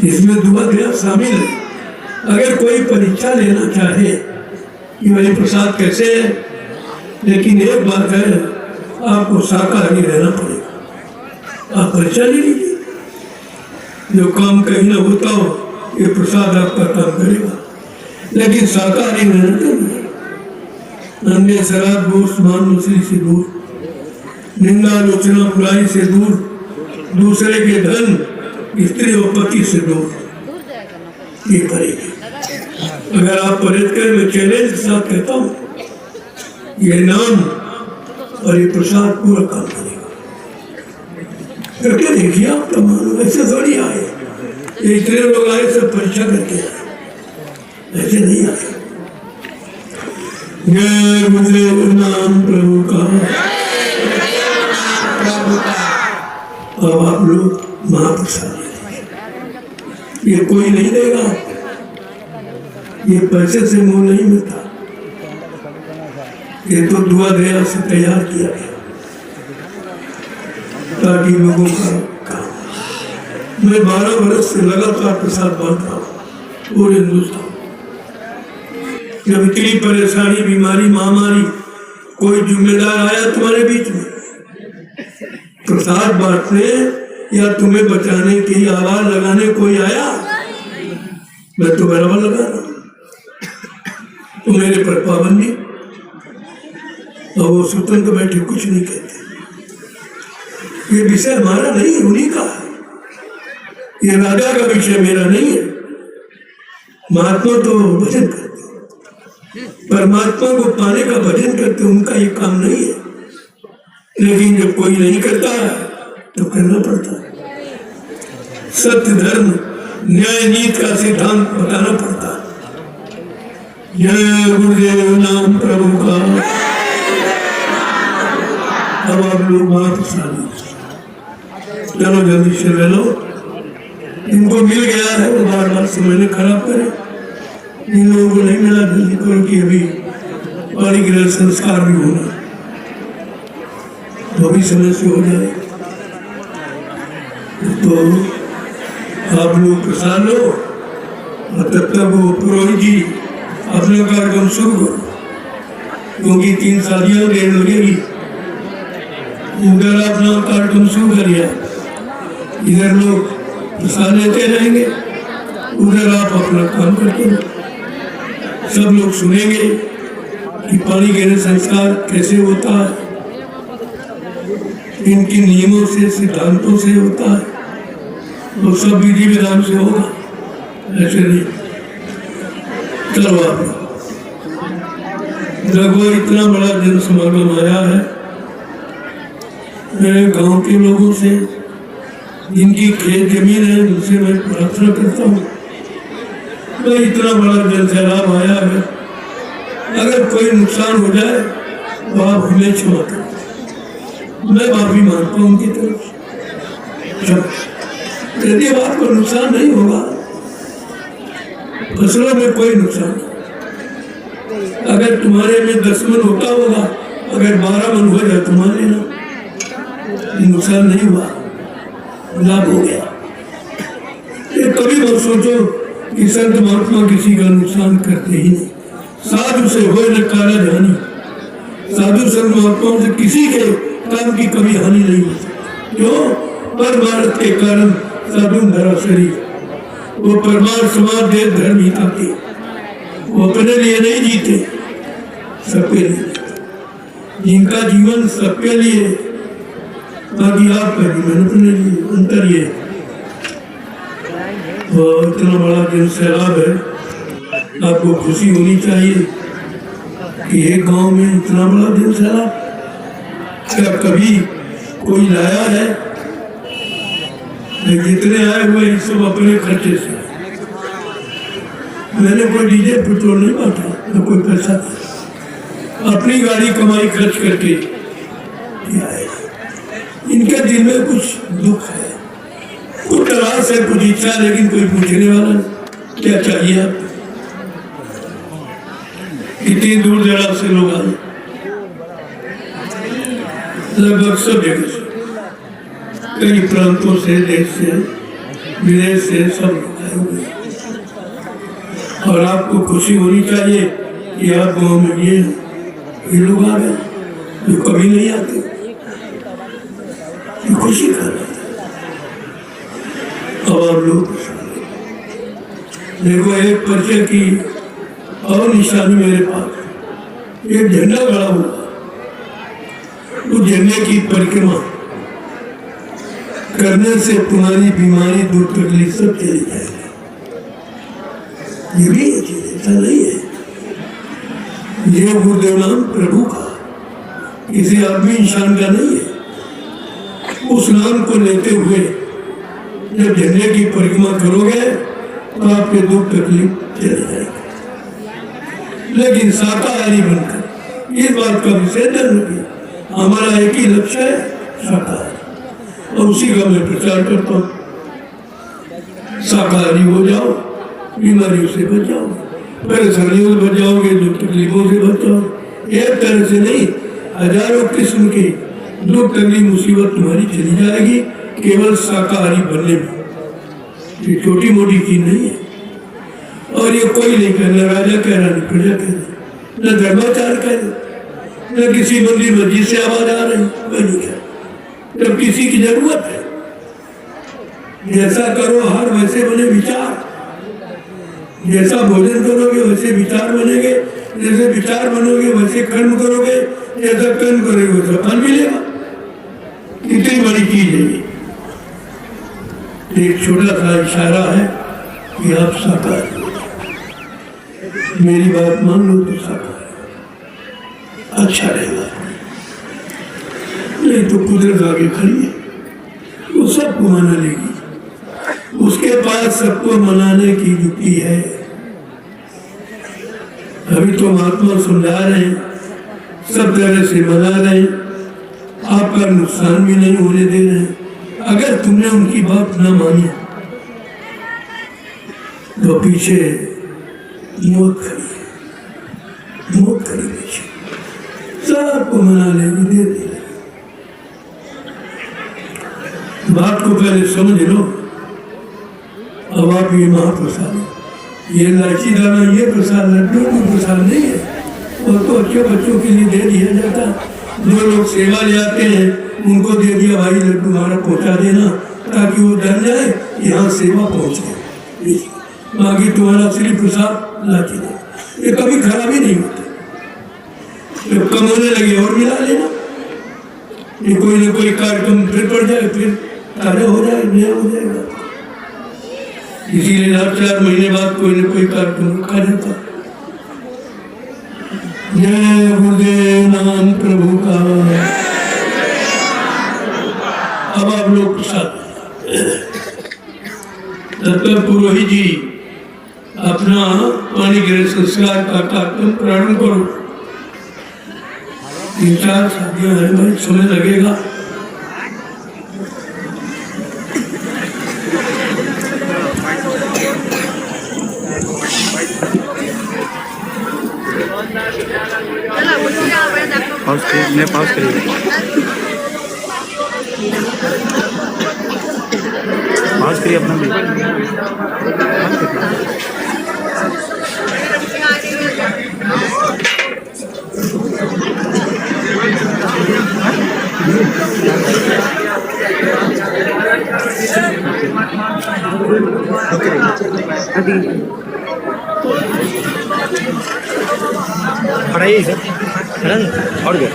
इसमें दुआ दया शामिल है। अगर कोई परीक्षा लेना चाहे कि भाई प्रसाद कैसे है, लेकिन एक बात है, आपको शाकाहारी रहना पड़ेगा। आप परीक्षा ले लीजिए, जो काम कहीं ना होता हो ये प्रसाद आपका काम करेगा, लेकिन शाकाहारी रहना चाहिए। अन्य शराब दोस्त मान मछली से दूर, निंदा आलोचना बुराई से दूर, दूसरे के धन स्त्री और पति से दूर, ये करेगी। अगर आप परहेज करें, मैं चैलेंज के साथ कहता हूँ, ये नाम और ये प्रसाद पूरा काम करेगा। करके देखिए, आप तो मानो ऐसे थोड़ी आए, ये इतने लोग आए सब परीक्षा करके आए, ऐसे नहीं आए। जय गुरुदेव नाम प्रभु का। अब आप लोग महाप्रसाद ये कोई नहीं देगा, ये पैसे से मुंह नहीं मिलता, ये तो दुआ दया से तैयार किया गया ताकि लोगों का काम। मैं 12 वर्ष से लगातार प्रसाद बांटता हूँ पूरे हिंदुस्तान। जब इतनी परेशानी, बीमारी, महामारी, कोई जिम्मेदार आया तुम्हारे बीच में प्रसाद बांटने या तुम्हें बचाने की आवाज लगाने कोई आया? मैं तो बराबर लगा रहा हूं, तो मेरे पर पाबंदी, और वो स्वतंत्र बैठे कुछ नहीं कहते। ये विषय हमारा नहीं है, उन्हीं का है। ये राजा का विषय मेरा नहीं है। महात्मा तो भजन करते, परमात्मा को पाने का भजन करते, उनका ये काम नहीं है। लेकिन जब कोई नहीं करता तो करना पड़ता है। सत्य, धर्म, न्याय, नीति का सिद्धांत बताना पड़ता है। जय गुरुदेव नाम प्रभु का। अब आप लोग बात चलो जल्दी से ले लो। इनको मिल गया है वो बार बार से मैंने खराब करे। इन लोगों को नहीं मिला जल्दी करो कि अभी पानी ग्रह संस्कार भी होना, वो भी समय से हो जाए। तो आप लोग प्रसाद लो और तब तक वो पुरोहित जी अपना कार्यक्रम शुरू करो, क्योंकि 3 शादियां देर लगेगी। उधर अपना कार्यक्रम शुरू करिए, इधर लोग प्रसाद लेते रहेंगे, उधर आप अपना काम करते रहो। सब लोग सुनेंगे कि पानी गिरने संस्कार कैसे होता है, इनके नियमों से, सिद्धांतों से होता है, वो सब विधि विधान से होगा, ऐसे नहीं। चलो आप लगभग इतना बड़ा जन समागम आया है। मेरे गांव के लोगों से, जिनकी खेत जमीन है, उनसे मैं प्रार्थना करता हूँ, मैं इतना बड़ा जन सैलाब आया है, अगर कोई नुकसान हो जाए तो आप हमें क्षमा करें। मैं माफी मांगता हूँ उनकी तरफ। यदि आपको नुकसान नहीं होगा, फसलों में कोई नुकसान नहीं, अगर तुम्हारे में 10 मन होता होगा, अगर 12 मन हो जाए तुम्हारे ना, नुकसान नहीं हुआ, लाभ हो गया। ये कभी मत सोचो कि संत महात्मा किसी का नुकसान करते ही नहीं। साधु से हो न काला हानि, साधु संत महात्माओं से किसी के काम की कभी हानि नहीं होती। क्यों? परमार्थ के कारण साधु धरा शरीर, वो परमार्थ समाज देश धर्म ही खाते, वो अपने लिए नहीं जीते, सबके लिए। जिनका जीवन सबके लिए, बाकी आपका जीवन अपने लिए, अंतर ये। तो इतना बड़ा जन सैलाब है, आपको खुशी होनी चाहिए कि एक गांव में इतना बड़ा जन सैलाब क्या कभी कोई लाया है? जितने आए हुए सब अपने खर्चे से। मैंने कोई डीजे पेट्रोल नहीं बांटा, न कोई पैसा, अपनी गाड़ी कमाई खर्च करके आए। इनके दिल में कुछ दुख है, कुछ तलाश है, कुछ इच्छा, लेकिन कोई पूछने वाला नहीं। क्या चाहिए आप? इतनी दूर दराज से लोग आए, लगभग सब जगह से, कई प्रांतों से, देश से, विदेश से सब लोग आए हुए। और आपको खुशी होनी चाहिए कि आप गाँव में ये लोग आ गए जो कभी नहीं आते, खुशी कर रहे थे। अब आप लोग देखो, एक परिचय की और निशानी मेरे पास, एक झंडा गड़ा हुआ, उस झंडे की परिक्रमा करने से तुम्हारी बीमारी, दुख, तकलीफ सब चली जाएगी। ये भी ऐसा नहीं है, ये गुरुदेव नाम प्रभु का, किसी आदमी इंसान का नहीं है। उस नाम को लेते हुए जब झंडे की परिक्रमा करोगे तो आपके दुख तकलीफ चले जाएंगे। लेकिन शाकाहारी बनकर, इस बात का विसर्जन रखिए, हमारा एक ही लक्ष्य है, शाकाहारी, और उसी का मैं प्रचार करता हूँ। शाकाहारी हो जाओ, बीमारियों से बच जाओ, परेशानियों से बच जाओगे, दुख तकलीफों से बच जाओ। एक तरह से नहीं, हजारों किस्म की दुख तकलीफ मुसीबत तुम्हारी चली जाएगी केवल शाकाहारी बनने में। ये छोटी मोटी चीज नहीं है। और ये कोई नहीं कह रहा, राजा कह रहा, न प्रजा कह रहा, न धर्माचार कह रहा, न किसी मंदिर मस्जिद से आवाज आ रही, कोई नहीं कह रहा। जब किसी की जरूरत है, जैसा करो हर वैसे बने विचार, जैसा भोजन करोगे वैसे विचार बनेंगे, जैसे विचार बनोगे वैसे कर्म करोगे, जैसा कर्म करोगे वैसा फल मिलेगा। कितनी बड़ी चीज है ये। एक छोटा सा इशारा है कि आप साकार हो, मेरी बात मान लो तो साकार अच्छा रहेगा। नहीं तो कुदरत आगे खड़ी है, वो सबको मना लेगी, उसके पास सबको मनाने की युक्ति है। अभी तो महात्मा समझा रहे हैं, सब तरह से मना रहे हैं, आपका नुकसान भी नहीं होने दे रहे हैं। अगर तुमने उनकी बात न मानी तो पीछे मौत खड़ी है, मौत खड़ी पीछे, सबको मना लेगी, दे देगी। बात को पहले समझ लो। अब आप ये महाप्रसाद, ये इलायची दाना, ये प्रसाद लड्डू का प्रसाद नहीं है, और तो अच्छे बच्चों के लिए दे दिया जाता। जो लोग सेवा ले आते हैं उनको दे दिया, भाई लड्डू हमारा पहुंचा देना, ताकि वो डर जाए यहाँ सेवा पहुंचे। बाकी तुम्हारा सिर्फ प्रसाद लाची दे, ये कभी खराब ही नहीं होता। जब कम होने लगे और मिला लेना, ये कोई ना कोई कार्यक्रम फिर पड़ जाए, फिर ताजा हो जाए, नया हो जाएगा। इसीलिए 4 महीने बाद कोई ना कोई कार्यक्रम रखा जाता। जय गुरुदेव नाम प्रभु का। अब आप लोग प्रसाद, तब तक पुरोहित जी अपना पानी ग्रहण संस्कार का कार्यक्रम प्रारंभ करो। 3-4 शादियां हैं भाई, समय लगेगा। पास करिए, पास करिए अपना भी। पढ़ाई सर और क्या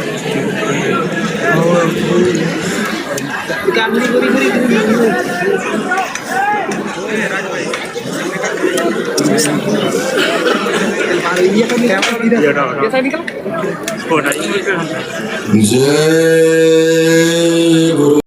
जय गुरु।